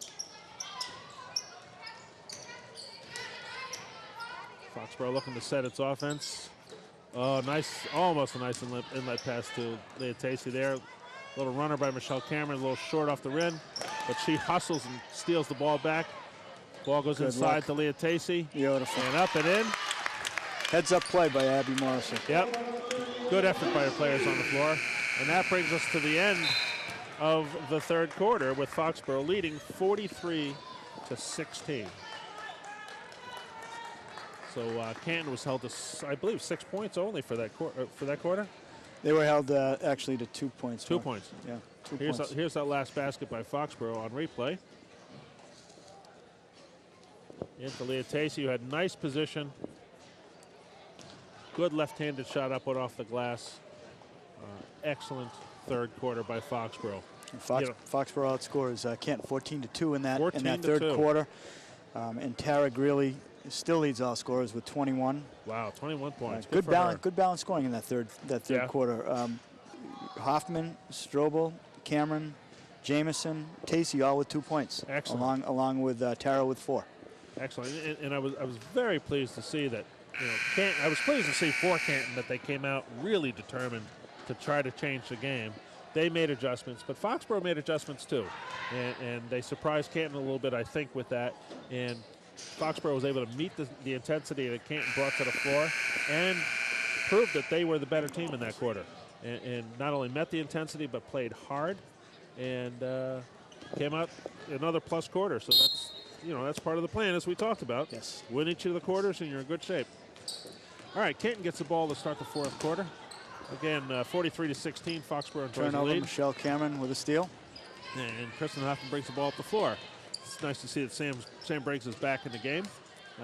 Foxborough looking to set its offense. Oh, nice, almost a nice inlet pass to Leah Tacey there. Little runner by Michelle Cameron, a little short off the rim, but she hustles and steals the ball back. Ball goes inside to Leah Tacey. Beautiful. And up and in. Heads up play by Abby Morrison. Yep. Good effort by the players on the floor. And that brings us to the end of the third quarter with Foxborough leading 43-16. So Canton was held to, I believe, 6 points only for that quarter. They were held actually to 2 points. 2 points. Yeah, 2 points. Here's that last basket by Foxborough on replay. Into Leah Tacey, who had nice position. Good left-handed shot up and off the glass. Excellent third quarter by Foxborough. Foxborough outscores Canton 14-2 in that third 2. quarter. And Tara Greeley still leads all scorers with 21. Wow, 21 points. Good balance scoring in that third quarter. Hoffman, Strobel, Cameron, Jamison, Tacey all with 2 points. Excellent. Along with Tara with 4. Excellent. And I was very pleased to see that. Canton, I was pleased to see for Canton that they came out really determined to try to change the game. They made adjustments, but Foxborough made adjustments too, and they surprised Canton a little bit, I think, with that. And Foxborough was able to meet the intensity that Canton brought to the floor and proved that they were the better team in that quarter. And not only met the intensity, but played hard and came out another plus quarter. So that's part of the plan, as we talked about. Yes. Win each of the quarters, and you're in good shape. All right, Canton gets the ball to start the fourth quarter. Again, 43-16, Foxborough enjoys the Turnover, lead. Michelle Cameron with a steal. And Kristen Hoffman brings the ball up the floor. It's nice to see that Sam Briggs is back in the game.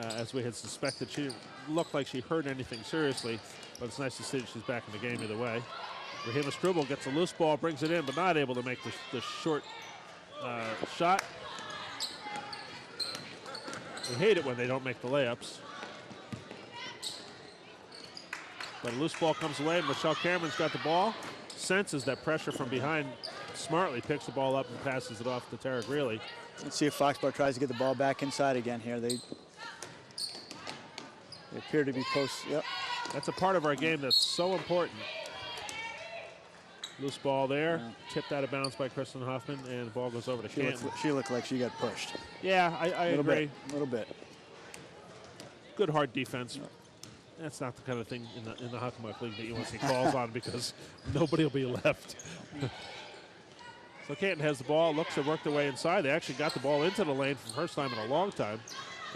As we had suspected, she looked like she hurt anything seriously, but it's nice to see that she's back in the game either way. Rahima Struble gets a loose ball, brings it in, but not able to make the short shot. We hate it when they don't make the layups. But a loose ball comes away, and Michelle Cameron's got the ball, senses that pressure from behind, smartly picks the ball up and passes it off to Tara Greeley. Let's see if Foxborough tries to get the ball back inside again here. They appear to be post. Yep. That's a part of our game that's so important. Loose ball there, tipped out of bounds by Kristen Hoffman, and the ball goes over to Canton. She looked like she got pushed. Yeah, I agree. A little bit. Good hard defense. That's not the kind of thing in the Hockomock League that you want to see calls on, because nobody will be left. So Canton has the ball, looks to work their way inside. They actually got the ball into the lane for the first time in a long time.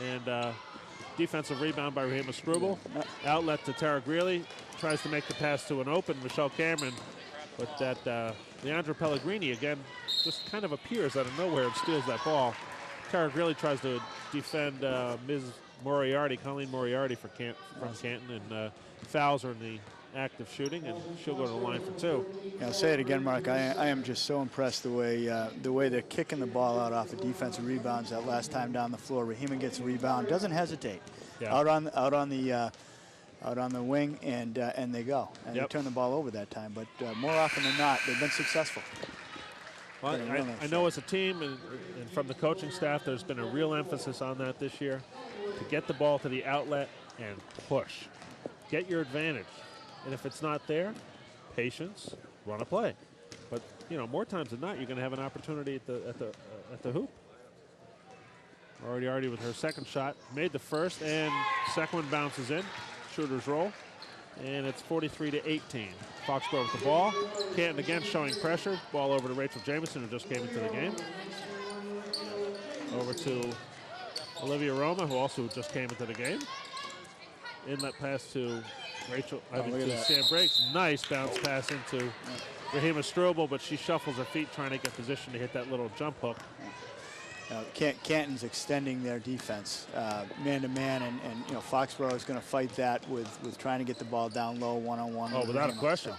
And defensive rebound by Rahima Struble. Outlet to Tara Greeley. Tries to make the pass to an open Michelle Cameron. But that Leandra Pellegrini, again, just kind of appears out of nowhere and steals that ball. Tara Greeley tries to defend Ms. Moriarty, Colleen Moriarty from Canton, and fouls her in the act of shooting, and she'll go to the line for 2. Yeah, I'll say it again, Mark. I am just so impressed the way they're kicking the ball out off of defensive rebounds that last time down the floor. Rahima gets a rebound, doesn't hesitate, out on the wing, and they go. And they turn the ball over that time. But more often than not, they've been successful. Well, I know as a team and from the coaching staff, there's been a real emphasis on that this year, to get the ball to the outlet and push. Get your advantage. And if it's not there, patience, run a play. But more times than not, you're going to have an opportunity at the hoop. Moriarty with her second shot, made the first, and second one bounces in. Shooter's roll, and it's 43-18. Foxborough with the ball. Canton again showing pressure. Ball over to Rachel Jamison, who just came into the game. Over to Olivia Roma, who also just came into the game. Inlet pass to Sam Briggs. Nice bounce pass into Rahima Strobel, but she shuffles her feet trying to get position to hit that little jump hook. Canton's extending their defense man-to-man, and you know, Foxborough is going to fight that with trying to get the ball down low one-on-one. Oh, without a question.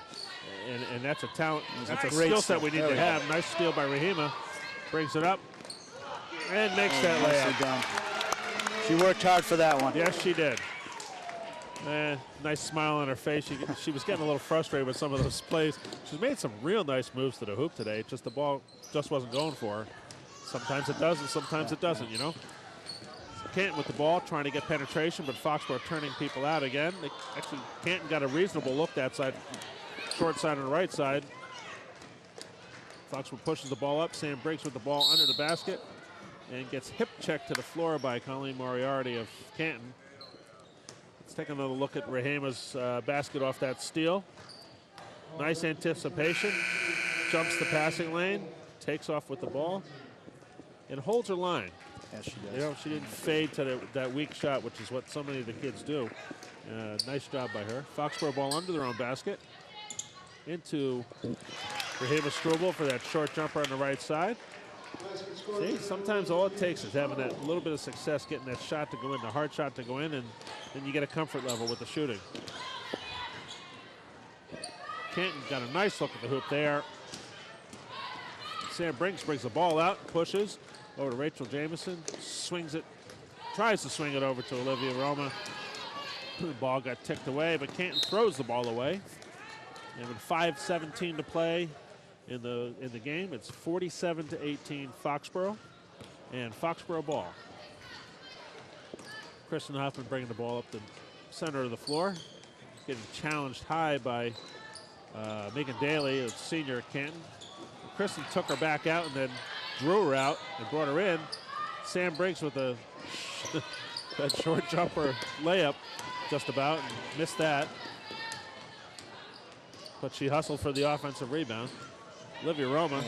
And that's a talent. That's a great skill set we steal. need to There we have. go. Nice steal by Rahima. Brings it up and makes that Nicely layup. done. She worked hard for that one. Yes, she did. Nice smile on her face. She was getting a little frustrated with some of those plays. She's made some real nice moves to the hoop today. Just the ball just wasn't going for her. Sometimes it does and sometimes it doesn't, you know. Canton with the ball, trying to get penetration, but Foxborough turning people out again. Actually, Canton got a reasonable look that side, short side on the right side. Foxborough pushes the ball up. Sam Briggs with the ball under the basket and gets hip checked to the floor by Colleen Moriarty of Canton. Let's take another look at Rahima's basket off that steal. Nice anticipation. Jumps the passing lane, takes off with the ball, and holds her line. Yes, she does. You know, she didn't fade to that weak shot, which is what so many of the kids do. Nice job by her. Foxborough ball under their own basket. Into Rahima Struble for that short jumper on the right side. See, sometimes all it takes is having that little bit of success, getting that shot to go in, the hard shot to go in, and then you get a comfort level with the shooting. Canton got a nice look at the hoop there. Sam Briggs brings the ball out, pushes over to Rachel Jamison, swings it, tries to swing it over to Olivia Roma. The ball got ticked away, but Canton throws the ball away. And with 5:17 to play in the game, it's 47-18 Foxborough, and Foxborough ball. Kristen Hoffman bringing the ball up the center of the floor, getting challenged high by Megan Daly, a senior at Canton. Kristen took her back out and then drew her out and brought her in. Sam Briggs with that short jumper layup just about, and missed that. But she hustled for the offensive rebound. Olivia Roma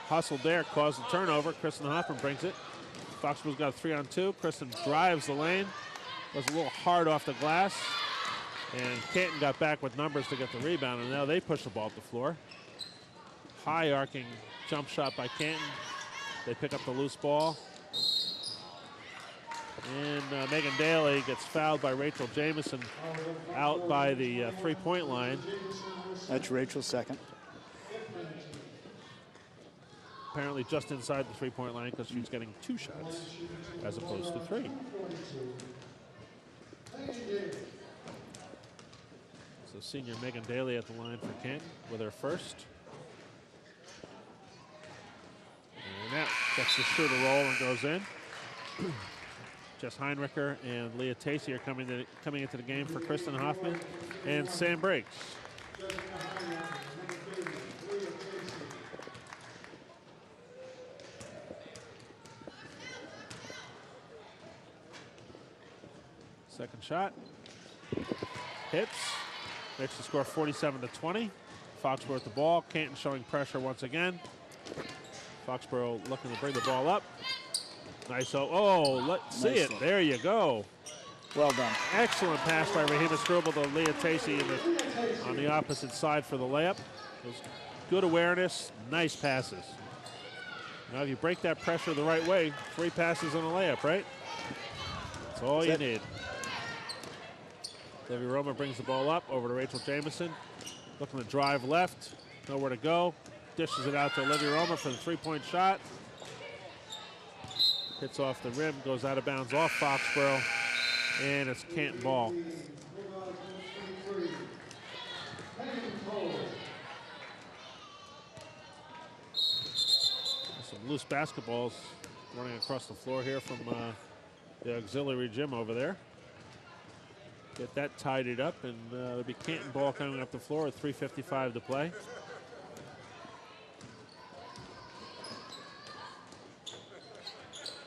hustled there, caused the turnover. Kristen Hoffman brings it. Foxborough's got a 3-on-2. Kristen drives the lane. Was a little hard off the glass. And Canton got back with numbers to get the rebound, and now they push the ball up the floor. High arcing jump shot by Canton. They pick up the loose ball. And Megan Daly gets fouled by Rachel Jamison out by the three-point line. That's Rachel's second. Apparently just inside the three-point line because she's getting 2 shots as opposed to 3. So senior Megan Daly at the line for Canton with her first. And that gets the shooter roll and goes in. Jess Heinricher and Leah Tacey are coming into the game for Kristen Hoffman and Sam Briggs. Second shot. Hits. Makes the score 47-20. Foxborough with the ball. Canton showing pressure once again. Foxborough looking to bring the ball up. Nice. Let's see it. There you go. Well done. Excellent pass by Rahima Struble to Leah Tacey on the opposite side for the layup. It was good awareness, nice passes. Now if you break that pressure the right way, 3 passes and a layup, right? That's all you need. Debbie Roma brings the ball up over to Rachel Jamison. Looking to drive left, nowhere to go. Dishes it out to Olivia Roma for the 3-point shot. Hits off the rim, goes out of bounds off Foxborough, and it's Canton ball. Some loose basketballs running across the floor here from the auxiliary gym over there. Get that tidied up, and it'll be Canton ball coming up the floor with 3:55 to play.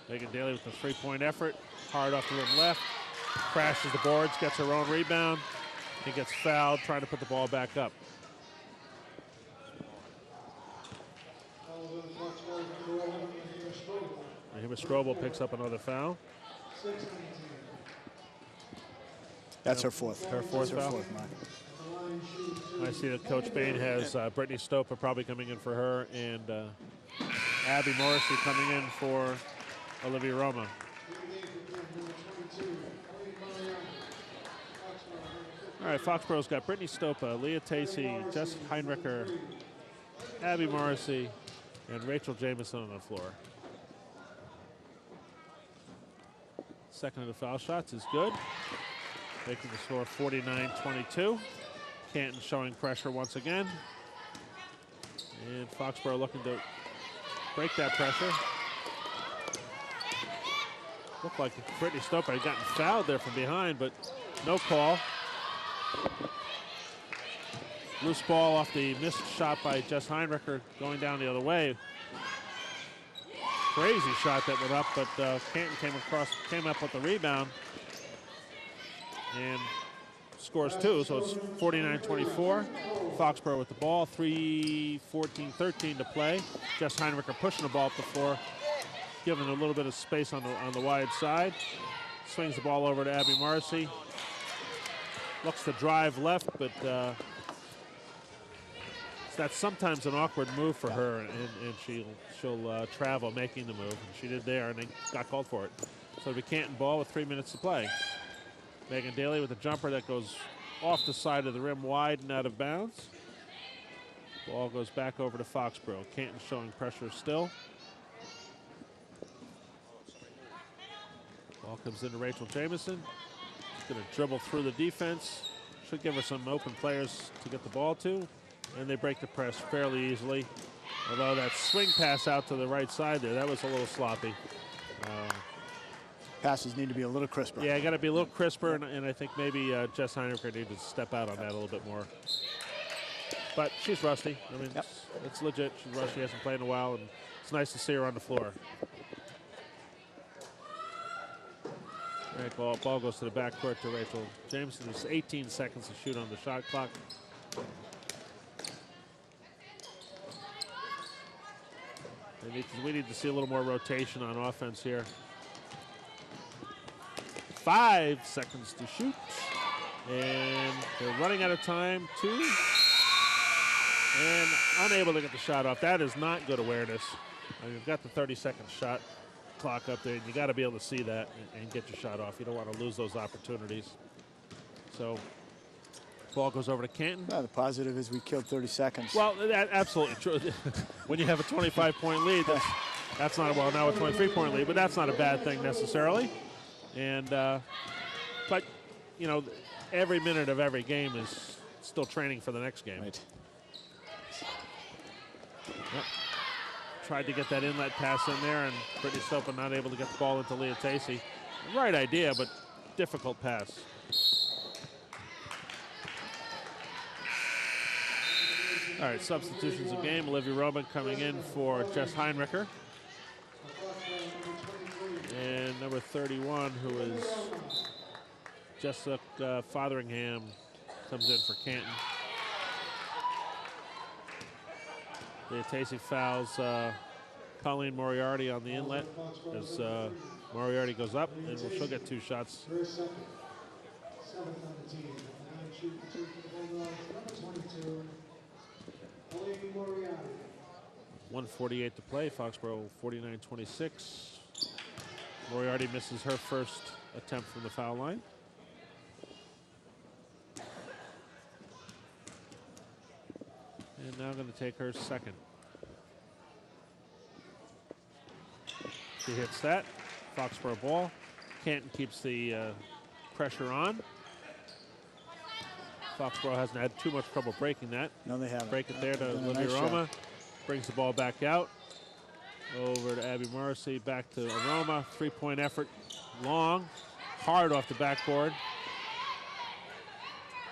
Megan Daly with the 3-point effort. Hard off the rim left. Crashes the boards, gets her own rebound. He gets fouled, trying to put the ball back up. Rahima Struble picks up another foul. That's her fourth. Her fourth foul. I see that Coach Bain has Brittany Stopa probably coming in for her, and Abby Morrissey coming in for Olivia Roma. All right, Foxborough's got Brittany Stopa, Leah Tacey, Jess Heinricher, Abby Morrissey, and Rachel Jamison on the floor. Second of the foul shots is good, making the score 49-22. Canton showing pressure once again. And Foxborough looking to break that pressure. Looked like Brittany Stopa had gotten fouled there from behind, but no call. Loose ball off the missed shot by Jess Heinricher going down the other way. Crazy shot that went up, but Canton came up with the rebound and scores two, so it's 49-24. Foxborough with the ball, 3:14-13 to play. Jess Heinricher pushing the ball up the floor, giving a little bit of space on the wide side. Swings the ball over to Abby Morrissey. Looks to drive left, but that's sometimes an awkward move for her, and she'll travel making the move. And she did there, and they got called for it. So it'll be Canton ball with 3 minutes to play. Megan Daly with a jumper that goes off the side of the rim wide and out of bounds. Ball goes back over to Foxborough. Canton showing pressure still. Ball comes into Rachel Jamison. She's going to dribble through the defense. Should give her some open players to get the ball to. And they break the press fairly easily. Although that swing pass out to the right side there, that was a little sloppy. Passes need to be a little crisper. Yeah, got to be a little crisper, and I think maybe Jess Heinricher needed to step out on that a little bit more. But she's rusty. I mean, it's legit. She's rusty. She hasn't played in a while, and it's nice to see her on the floor. All right, ball goes to the backcourt to Rachel Jameson. There's 18 seconds to shoot on the shot clock. We need to see a little more rotation on offense here. 5 seconds to shoot. And they're running out of time, 2. And unable to get the shot off. That is not good awareness. You've got the 30-second shot clock up there, and you got to be able to see that and get your shot off. You don't want to lose those opportunities. So ball goes over to Canton. The positive is we killed 30 seconds. Well, absolutely true. When you have a 25-point lead, that's not, well, now a 23-point lead, but that's not a bad thing necessarily. And, but, you know, every minute of every game is still training for the next game. Right. Yep. Tried to get that inlet pass in there, and Brittany Stopa not able to get the ball into Leah Tacey. Right idea, but difficult pass. All right, substitutions of game. Olivia Roman coming in for Jess Heinricher. And number 31, who is Jessica Fotheringham, comes in for Canton. Leah Tacey fouls Colleen Moriarty on the inlet as Moriarty goes up, and she'll get 2 shots. 1:48 to play. Foxborough 49-26. Moriarty misses her first attempt from the foul line. And now going to take her second. She hits that. Foxborough ball. Canton keeps the pressure on. Foxborough hasn't had too much trouble breaking that. No, they haven't. Break it there to Olivia nice Aroma. Brings the ball back out. Over to Abby Morrissey, back to Aroma. 3-point effort, long, hard off the backboard.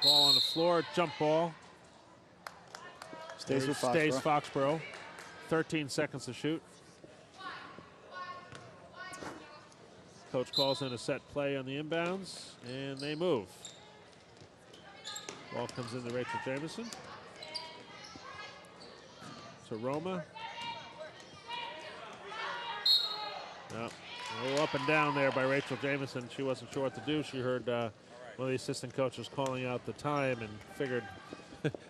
Ball on the floor, jump ball. Stays with Foxborough. Stays Foxborough. 13 seconds to shoot. Coach calls in a set play on the inbounds, and they move. Ball comes into Rachel Jamison. To Roma. No, a little up and down there by Rachel Jamison. She wasn't sure what to do. She heard one of the assistant coaches calling out the time and figured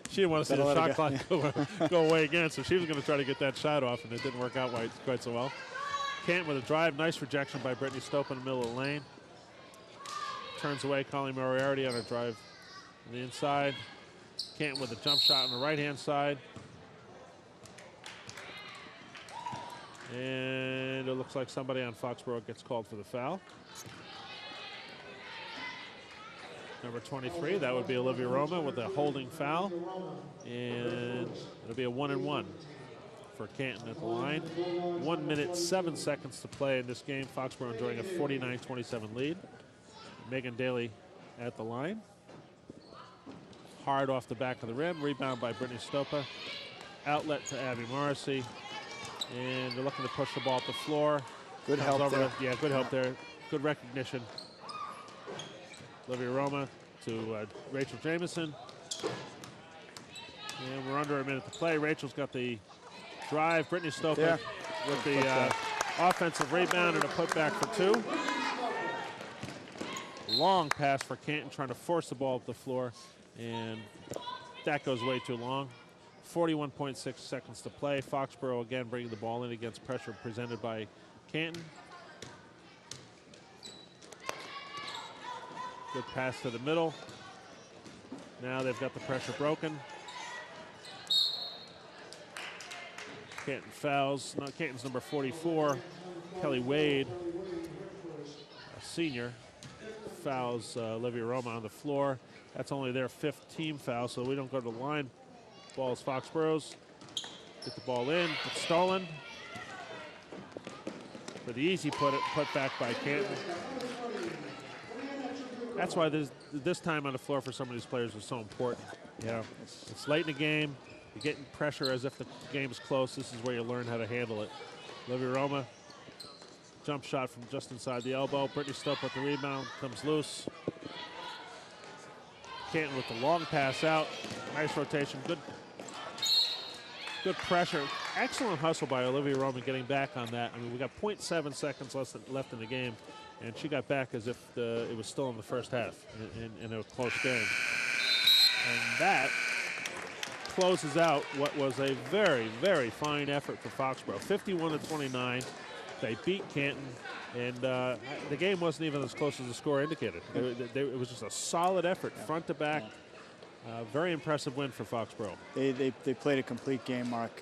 she didn't want to see the shot clock go away again, so she was going to try to get that shot off, and it didn't work out quite so well. Canton with a drive. Nice rejection by Brittany Stope in the middle of the lane. Turns away Colleen Moriarty on a drive on the inside. Canton with a jump shot on the right-hand side. And it looks like somebody on Foxborough gets called for the foul. Number 23, that would be Olivia Roma with a holding foul. And it'll be a 1-and-1 for Canton at the line. 1 minute, 7 seconds to play in this game. Foxborough enjoying a 49-27 lead. Megan Daly at the line. Hard off the back of the rim. Rebound by Brittany Stopa. Outlet to Abby Morrissey. And they're looking to push the ball up the floor. Good help there. Yeah, good help there. Good recognition. Olivia Roma to Rachel Jamison. And we're under a minute to play. Rachel's got the drive. Brittany Stopa with the offensive rebound and a putback for 2. Long pass for Canton, trying to force the ball up the floor. And that goes way too long. 41.6 seconds to play. Foxborough again bringing the ball in against pressure presented by Canton. Good pass to the middle. Now they've got the pressure broken. Canton fouls. Canton's number 44, Kelly Wade, a senior, fouls Olivia Roma on the floor. That's only their 5th team foul, so we don't go to the line. Ball is Foxborough's. Get the ball in. It's stolen. For the easy put back by Canton. That's why this time on the floor for some of these players is so important. You know, it's late in the game. You're getting pressure as if the game is close. This is where you learn how to handle it. Olivia Roma, jump shot from just inside the elbow. Brittany Stope with the rebound, comes loose. Canton with the long pass out. Nice rotation, good pressure. Excellent hustle by Olivia Roma getting back on that. I mean, we got 0.7 seconds left in the game, and she got back as if it was still in the first half in a close game. And that closes out what was a very, very fine effort for Foxborough. 51-29. They beat Canton, and the game wasn't even as close as the score indicated. It was just a solid effort, front to back. Very impressive win for Foxborough. They played a complete game, Mark.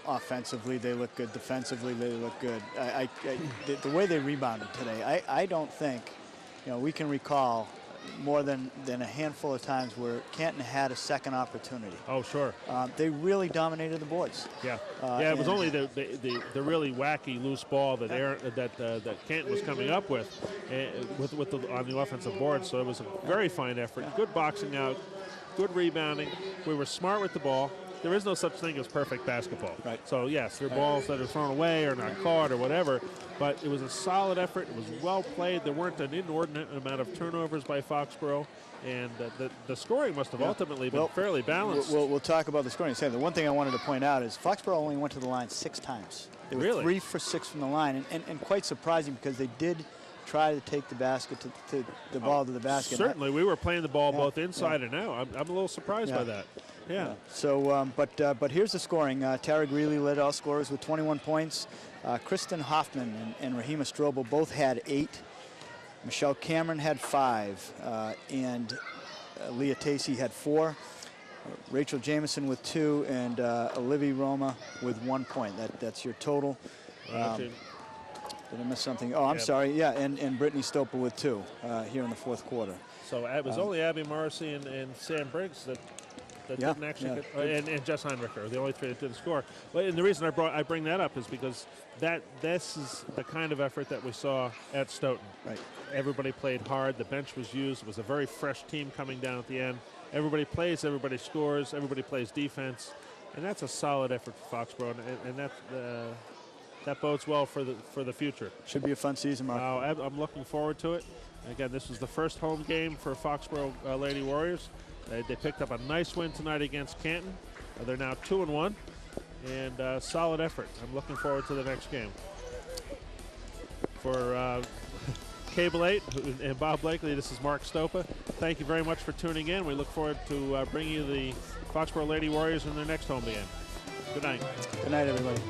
Offensively, they look good. Defensively, they look good. The way they rebounded today, I don't think, we can recall more than a handful of times where Canton had a second opportunity. Oh, sure. They really dominated the boards. Yeah, it was only the really wacky loose ball that that Canton was coming up with on the offensive board. So it was a very fine effort. Good boxing out, good rebounding. We were smart with the ball. There is no such thing as perfect basketball. Right. So yes, there are balls that are thrown away or not caught or whatever, but it was a solid effort. It was well played. There weren't an inordinate amount of turnovers by Foxborough, and the scoring must have ultimately been fairly balanced. We'll talk about the scoring. The one thing I wanted to point out is Foxborough only went to the line 6 times. They were 3 for 6 from the line, and quite surprising because they did try to take the basket to the ball to the basket. Certainly, we were playing the ball both inside and out. I'm a little surprised by that. Yeah. So, but here's the scoring. Tara Greeley led all scorers with 21 points. Kristen Hoffman and Rahima Strobel both had 8. Michelle Cameron had 5, and Leah Tacey had 4. Rachel Jamison with 2, and Olivia Roma with 1 point. That's your total. Did I miss something? Oh, I'm sorry. Yeah, and Brittany Stopa with 2 here in the 4th quarter. So it was only Abby Morrissey and Sam Briggs that didn't actually get, and Jess Heinrich are the only 3 that didn't score. But and the reason I bring that up is because this is the kind of effort that we saw at Stoughton. Right. Everybody played hard. The bench was used. It was a very fresh team coming down at the end. Everybody plays. Everybody scores. Everybody plays defense, and that's a solid effort for Foxborough, and that bodes well for the future. Should be a fun season, Mark. I'm looking forward to it. Again, this was the first home game for Foxborough Lady Warriors. They picked up a nice win tonight against Canton. They're now 2-1, and solid effort. I'm looking forward to the next game. For Cable 8 and Bob Blakely, this is Mark Stopa. Thank you very much for tuning in. We look forward to bringing you the Foxborough Lady Warriors in their next home game. Good night. Good night, everybody.